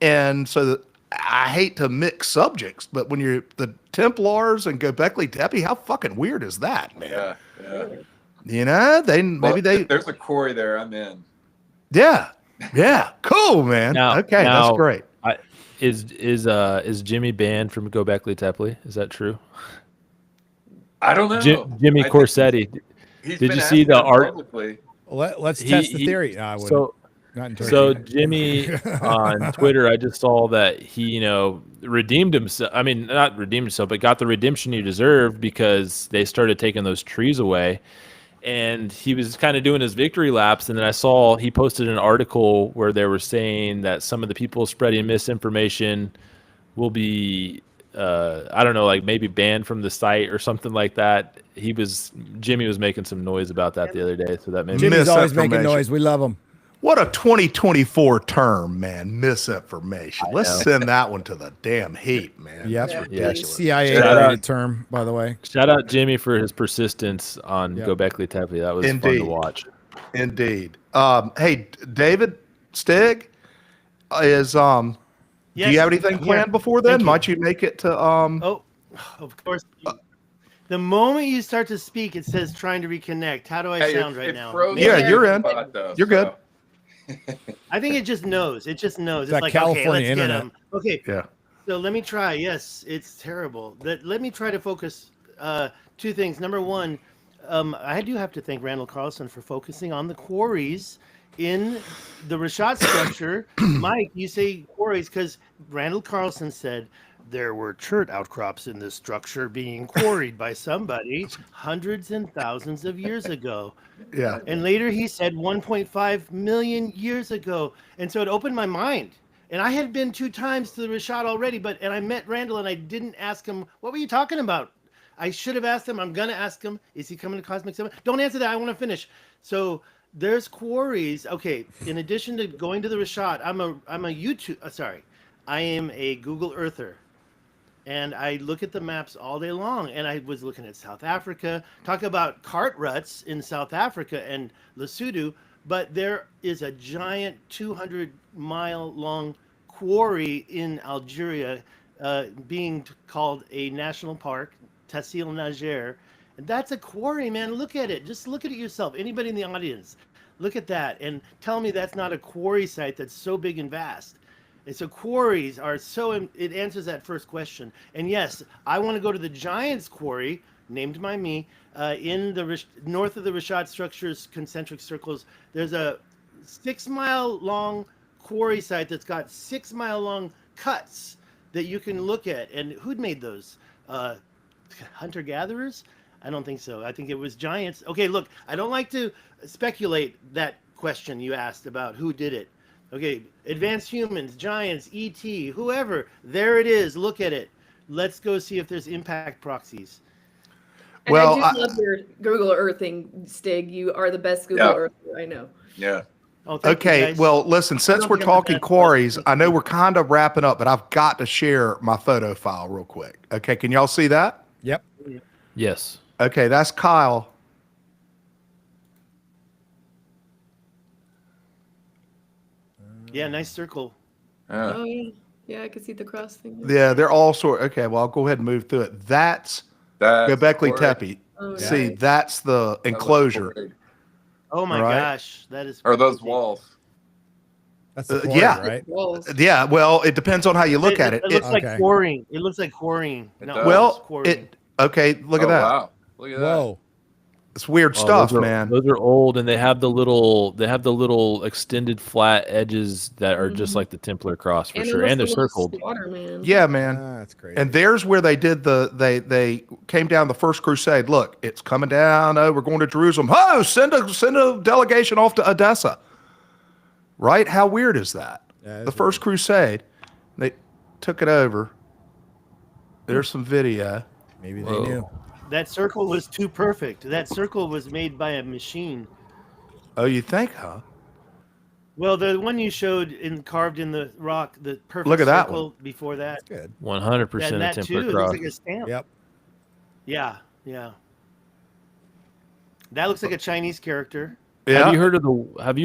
And so I hate to mix subjects, but when you're the Templars and Göbekli Tepe, how fucking weird is that, man? Yeah. Yeah. You know, If there's a quarry there, I'm in. yeah. Cool, man. Okay, that's great. Is Jimmy banned from Göbekli Tepe? Is that true? I don't know. Jimmy Corsetti. Did you see the art? Publicly. Let's test the theory. No, I wouldn't. Not entirely. So Jimmy on Twitter, I just saw that he, redeemed himself. I mean, not redeemed himself, but got the redemption he deserved because they started taking those trees away. And he was kind of doing his victory laps. And then I saw he posted an article where they were saying that some of the people spreading misinformation will be, I don't know, like maybe banned from the site or something like that. Jimmy was making some noise about that the other day. So that made me. Jimmy's always making noise. We love him. What a 2024 term, man. Misinformation. Let's send that one to the damn heap, man. Yep. That's ridiculous. CIA term, by the way. Shout out Jimmy for his persistence on Göbekli Tepe. That was fun to watch. Indeed. Hey, David Stig, Yes, do you have anything planned before then? Might you make it to Oh, of course. The moment you start to speak, it says trying to reconnect. How do I sound right now? Yeah, you're in. You're good. I think it just knows. It's that like, California okay, let's internet. get him. Okay. Yeah. So let me try. Yes, it's terrible. Let me try to focus. Two things. Number one, I do have to thank Randall Carlson for focusing on the quarries in the Rashat structure. Mike, you say quarries because Randall Carlson said there were chert outcrops in this structure being quarried by somebody hundreds and thousands of years ago. Yeah. And later he said 1.5 million years ago. And so it opened my mind. And I had been 2 times to the Rashat already, and I met Randall and I didn't ask him, what were you talking about? I should have asked him. I'm going to ask him, is he coming to Cosmic Summit? Don't answer that. I want to finish. So there's quarries. Okay. In addition to going to the Rashat, I am a Google Earther. And I look at the maps all day long, and I was looking at South Africa, talk about cart ruts in South Africa and Lesotho, but there is a giant 200-mile-long quarry in Algeria being called a national park, Tassil Najer. And that's a quarry, man. Look at it. Just look at it yourself. Anybody in the audience, look at that and tell me that's not a quarry site that's so big and vast. And so quarries are it answers that first question. And yes, I want to go to the Giants Quarry, named by me, in the north of the Rashat structures, concentric circles. There's a 6-mile-long quarry site that's got 6-mile-long cuts that you can look at. And who'd made those? Hunter-gatherers? I don't think so. I think it was giants. Okay, look, I don't like to speculate that question you asked about who did it. Okay, advanced humans, giants, ET, whoever. There it is. Look at it. Let's go see if there's impact proxies. And Well, I do love your Google Earthing, Stig. You are the best Google Earther I know. Yeah. Oh, thank you, okay, guys. well, listen, since don't we're think I'm the talking best, quarries, but- I know we're kind of wrapping up, but I've got to share my photo file real quick. Okay, can y'all see that? Yep. Yes. Okay, that's Kyle. Yeah, nice circle. Oh, yeah. Yeah, I can see the cross thing. Yeah, they're all sort. Okay, well, I'll go ahead and move through it. That's Göbekli Tepe. Oh, yeah. See, that's the enclosure. Oh my Right. gosh, that is. Are those crazy. walls? That's the quarry, yeah. right? Walls. Yeah, well, it depends on how you look at it. It looks like Okay. quarrying. It looks like quarrying. It not does. walls, Well, quarrying. okay, look at that. Wow. Look at that. Whoa. It's weird Oh, stuff, those are, man. Those are old, and they have the little extended flat edges that are just like the Templar cross for And sure, it and they're looks a little circled. Slaughter, man. Yeah, man. That's crazy. And there's where they did they came down the first crusade. Look, it's coming down. Oh, we're going to Jerusalem. Oh, send a delegation off to Edessa. Right? How weird is that? Yeah, The first crusade, they took it over. There's some video. Maybe they Whoa. knew. That circle was too perfect. That circle was made by a machine. Oh, you think, huh? Well, the one you showed carved in the rock, the perfect Look at that circle before that. Good. 100% And a that Templar too, it cross. looks like a stamp. Yep. Yeah, yeah. That looks like a Chinese character. Yeah. Have you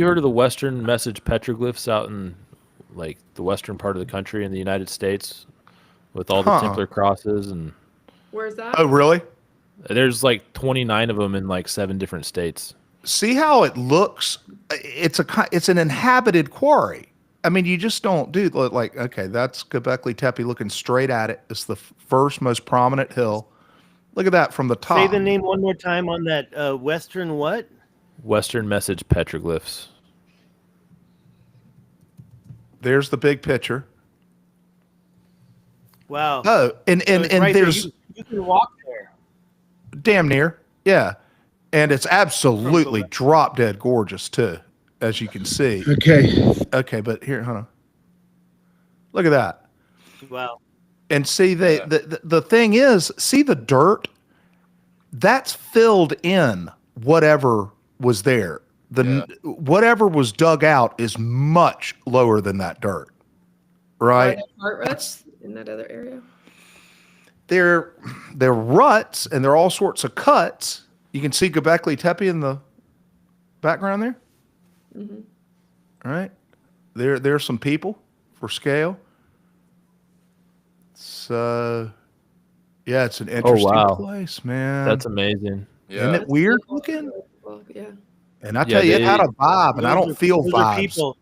heard of the Western message petroglyphs out in like the western part of the country in the United States with all the Huh. Templar crosses, and Where's that? Oh, really? there's like 29 of them in like 7 different states. See how it looks? It's an inhabited quarry. I mean, you just don't do like, okay, that's Göbekli Tepe looking straight at it. It's the first most prominent hill. Look at that from the top. Say the name one more time on that Western what? Western message petroglyphs. There's the big picture. Wow. Oh, and So it's right there. there's You can walk there. damn near, yeah, and it's absolutely From the- drop dead gorgeous too, as you can see. Okay. Okay, but here, hold on. Look at that. Wow. And see, the thing is, see the dirt? That's filled in whatever was there. Whatever was dug out is much lower than that dirt, right? Heart ruts in that other area. They're ruts and they're all sorts of cuts. You can see Göbekli Tepe in the background there. Mm-hmm. All right, there's some people for scale. So, yeah, it's an interesting wow. place, man. That's amazing. Isn't it weird looking? Well, yeah. And I Yeah, tell you, it they- had a vibe, and I don't feel those are vibes. people.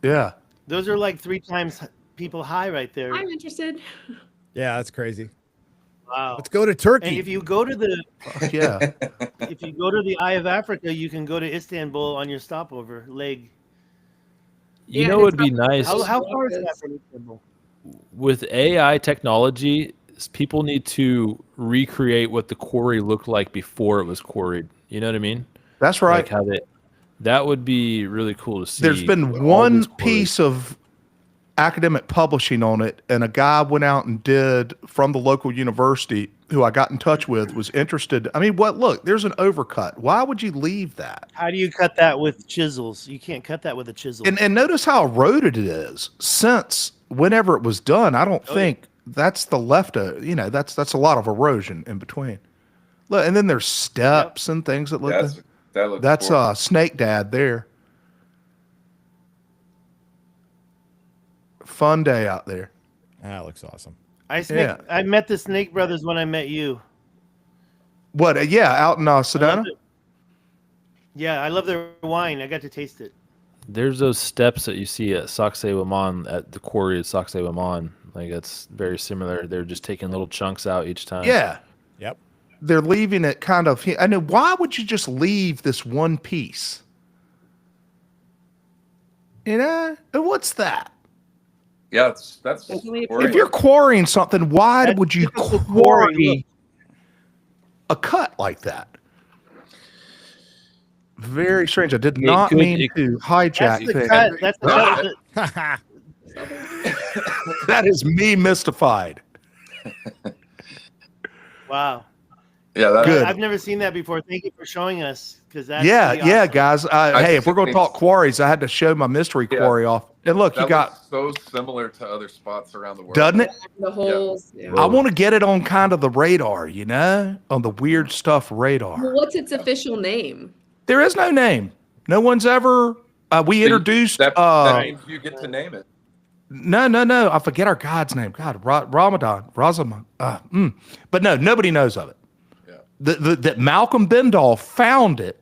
Yeah. Those are like 3 times people high right there. I'm interested. Yeah, that's crazy. Wow. Let's go to Turkey. And if you go to the Yeah. if you go to the Eye of Africa, you can go to Istanbul on your stopover leg. You Yeah, know, and it would it's be not- nice How far is that from Istanbul? with AI technology. People need to recreate what the quarry looked like before it was quarried. You know what I mean? That's right. Like how that would be really cool to see. There's been all one these quarries. piece of academic publishing on it, and a guy went out and did from the local university who I got in touch with was interested. I mean, look, there's an overcut. Why would you leave that? How do you cut that with chisels? You can't cut that with a chisel. And notice how eroded it is since whenever it was done. I don't think that's the that's a lot of erosion in between. Look, and then there's steps and things that look. That looks That's gorgeous. Snake Dad there. Fun day out there. That looks awesome. Yeah. I met the Snake Brothers when I met you. What? Yeah, out in I love Sedona. it. Yeah, I love their wine. I got to taste it. There's those steps that you see at Sacsayhuaman, at the quarry at Sacsayhuaman. Like that's very similar. They're just taking little chunks out each time. Yeah, Yep. they're leaving it kind of. I mean, why would you just leave this one piece? You know, and what's that? Yeah, that's Only if gorgeous. If you're quarrying something, why That's would you typical quarry quarry a cut like that? Very strange. I did It not could- mean it- to hijack That's the things. cut. That's the cut. That is me mystified. Wow. Yeah, that, Good. I've never seen that before. Thank you for showing us. Because that's Yeah, pretty yeah, awesome. guys. Hey, if we're going to talk quarries, I had to show my mystery Yeah. quarry off. And look, that you got, looks so similar to other spots around the world. doesn't it? The holes. Yeah. I want to get it on kind of the radar, you know, on the weird stuff radar. Well, what's its official name? There is no name. No one's ever. We introduced. That means you get to name it. No. I forget our God's name. God, Ramadan, Razaman. But no, nobody knows of it. Yeah. That Malcolm Bendall found it.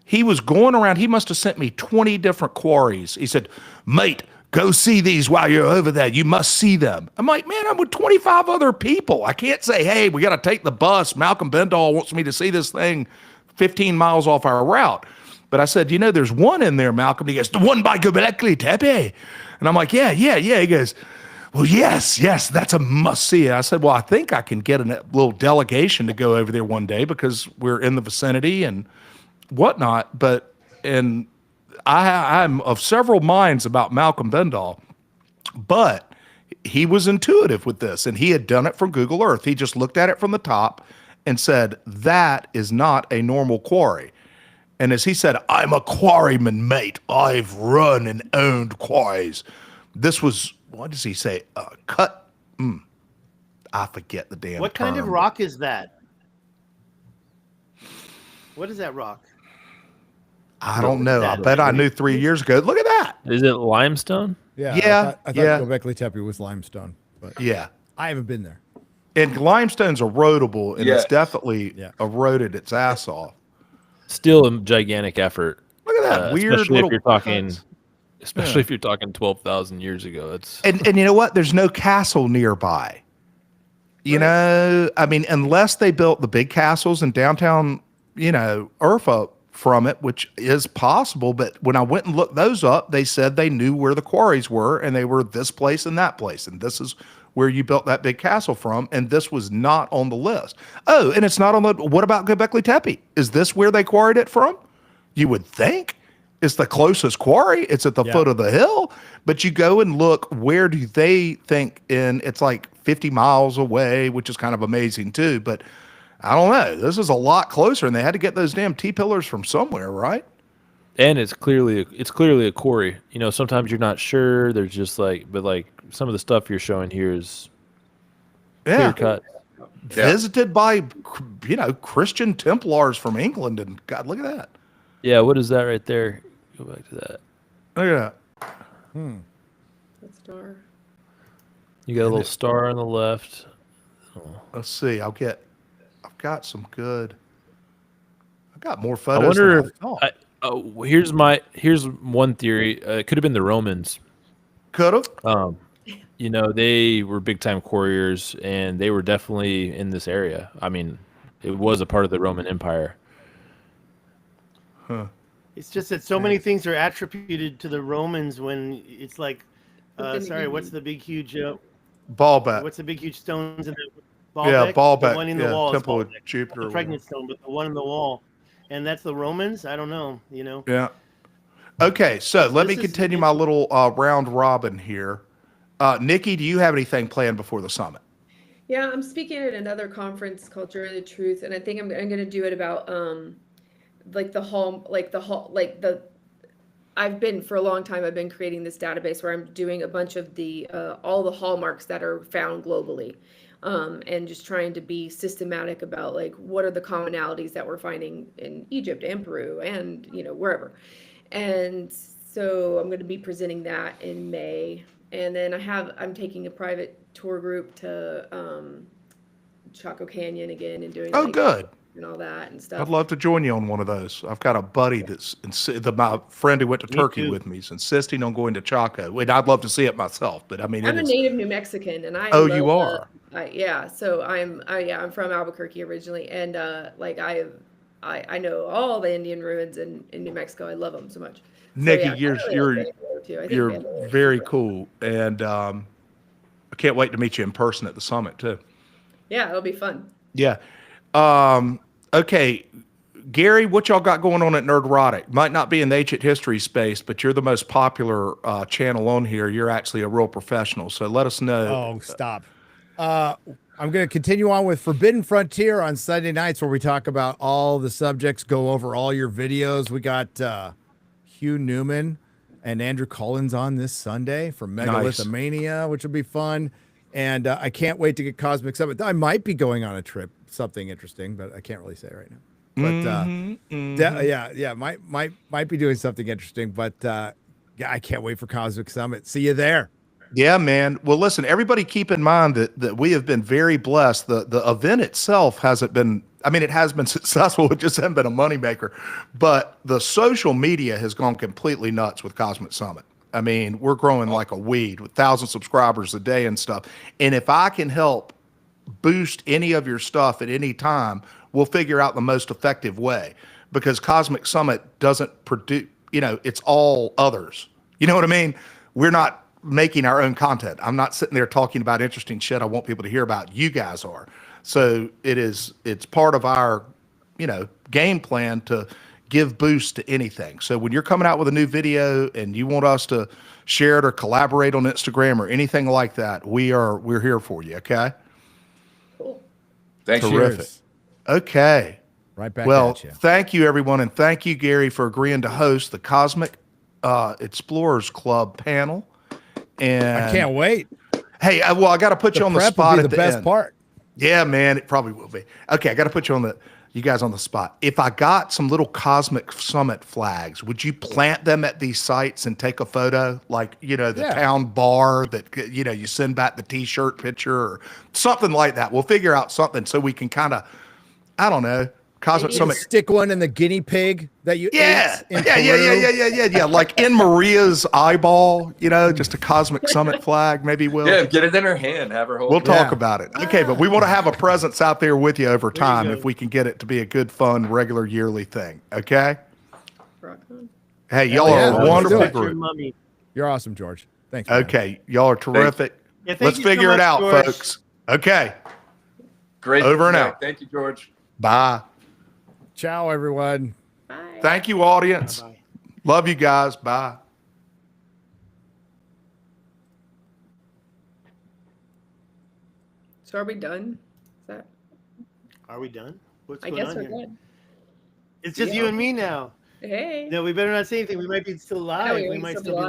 He was going around. He must have sent me 20 different quarries. He said, "Mate, go see these while you're over there. You must see them." I'm like, man, I'm with 25 other people. I can't say, hey, we got to take the bus. Malcolm Bendall wants me to see this thing 15 miles off our route. But I said, there's one in there, Malcolm. He goes, the one by Göbekli Tepe. And I'm like, yeah. He goes, well, yes, that's a must see. I said, well, I think I can get a little delegation to go over there one day because we're in the vicinity and whatnot. And I'm of several minds about Malcolm Bendall, but he was intuitive with this and he had done it from Google Earth. He just looked at it from the top and said, that is not a normal quarry. And as he said, I'm a quarryman, mate. I've run and owned quarries. This was, what does he say? I forget the damn What kind of term. rock is that? What is that rock? I don't know. I That bet I big? knew 3 years ago. Look at that. Is it limestone? Yeah, Yeah, I thought yeah. Göbekli Tepe was limestone, but Yeah. I haven't been there. And limestone's erodible, and it's Yes. definitely Yeah. eroded its ass off. Still a gigantic effort. Look at that weird especially little if you're talking, cuts. especially if you're talking 12,000 years ago. It's And you know what? There's no castle nearby. You know, I mean, unless they built the big castles in downtown, Urfa from it, which is possible. But when I went and looked those up, they said they knew where the quarries were, and they were this place and that place, and this is where you built that big castle from. And this was not on the list. Oh, and it's not on the. What about Göbekli Tepe? Is this where they quarried it from? You would think. It's the closest quarry. It's at the foot of the hill. But you go and look, where do they think it's like 50 miles away, which is kind of amazing too. But I don't know. This is a lot closer, and they had to get those damn T-pillars from somewhere, right? and it's clearly a quarry. Sometimes you're not sure. There's just but some of the stuff you're showing here is Yeah. clear cut. Visited by, Christian Templars from England. And God, look at that. Yeah, what is that right there? Go back to that. Look at that. That star. You got a little star on the left. Let's see. I've got some good. I've got more I photos. wonder than if I thought. here's one theory. It could have been the Romans. Could have. They were big time quarriers, and they were definitely in this area. I mean, it was a part of the Roman Empire. It's just that so many things are attributed to the Romans when it's like, what's the big huge, Baalbek. what's the big huge stones in the Yeah, Baalbek. The one in the Yeah, wall. is Temple of Baalbek. Jupiter. The pregnant stone, but the one in the wall, and that's the Romans. I don't know. Yeah. Okay, so let me This is- continue my little round robin here. Nikki, do you have anything planned before the summit? Yeah, I'm speaking at another conference called Journey to the Truth, and I think I'm going to do it about I've been for a long time. I've been creating this database where I'm doing a bunch of the all the hallmarks that are found globally, and just trying to be systematic about what are the commonalities that we're finding in Egypt and Peru and wherever. And so I'm going to be presenting that in May. And then I'm taking a private tour group to Chaco Canyon again and doing Good. and all that and stuff. I'd love to join you on one of those. I've got a buddy that's my friend who went to Turkey too. with me is insisting on going to Chaco. And I'd love to see it myself, but I mean, I'm a native New Mexican, and I Oh, love you are? yeah. So I'm from Albuquerque originally, and I know all the Indian ruins in New Mexico. I love them so much. Nikki, I really like you're Bangalore, too. I think you're Bangalore is very super. cool, and I can't wait to meet you in person at the summit too. Yeah, it'll be fun. Yeah. Okay, Gary, what y'all got going on at Nerdrotic? Might not be in the ancient history space, but you're the most popular channel on here. You're actually a real professional, so let us know. Oh, stop. I'm going to continue on with Forbidden Frontier on Sunday nights, where we talk about all the subjects, go over all your videos. We got Hugh Newman and Andrew Collins on this Sunday for Megalithomania, which will be fun. And I can't wait to get Cosmic Summit. I might be going on a trip, something interesting, but I can't really say right now. But might be doing something interesting. But I can't wait for Cosmic Summit. See you there. Yeah, man. Well, listen, everybody keep in mind that we have been very blessed. The event itself hasn't been, I mean, it has been successful. It just hasn't been a moneymaker. But the social media has gone completely nuts with Cosmic Summit. I mean, we're growing like a weed with 1,000 subscribers a day and stuff. And if I can help boost any of your stuff at any time, we'll figure out the most effective way, because Cosmic Summit doesn't produce, it's all others. You know what I mean? We're not making our own content. I'm not sitting there talking about interesting shit I want people to hear about. You guys are. So it's part of our, game plan to give boost to anything. So when you're coming out with a new video and you want us to share it or collaborate on Instagram or anything like that, we're here for you. Okay. Cool. Thanks, Terrific. Okay. Right back Well, at you. thank you, everyone, and thank you, Gary, for agreeing to host the Cosmic Explorers Club panel. And I can't wait. Hey, well, I got to put you on the Prep will spot be at the the best end. part. Yeah, man, it probably will be. Okay, I got to put you guys on the spot. If I got some little Cosmic Summit flags, would you plant them at these sites and take a photo? Like, the Yeah. town bar that, you send back the t-shirt picture or something like that. We'll figure out something so we can kind of, I don't know, Cosmic Maybe Summit. Stick one in the guinea pig that you Yeah, ate in yeah. Like in Maria's eyeball, just a Cosmic Summit flag. Maybe Yeah, get it in her hand, have her hold we'll it. talk Yeah. about it. Okay, but we want to have a presence out there with you over There you time go. if we can get it to be a good, fun, regular yearly thing. Okay. Rock on. Hey, Hell y'all yeah, are a let's wonderful do it. Your group. mummy. You're awesome, George. Thanks. Man. Okay, y'all are terrific. Yeah, thank Let's you so figure it much, out, George. folks. Okay, Great. Over and to out. Thank you, George. bye. Ciao, everyone. Bye. Thank you, audience. Bye-bye. Love you guys. Bye. So are we done? Is that? Are we done? What's I going guess on we're here? good. It's just Yeah. you and me now. Hey. No, we better not say anything. We might be still live. we we might might still be still be live.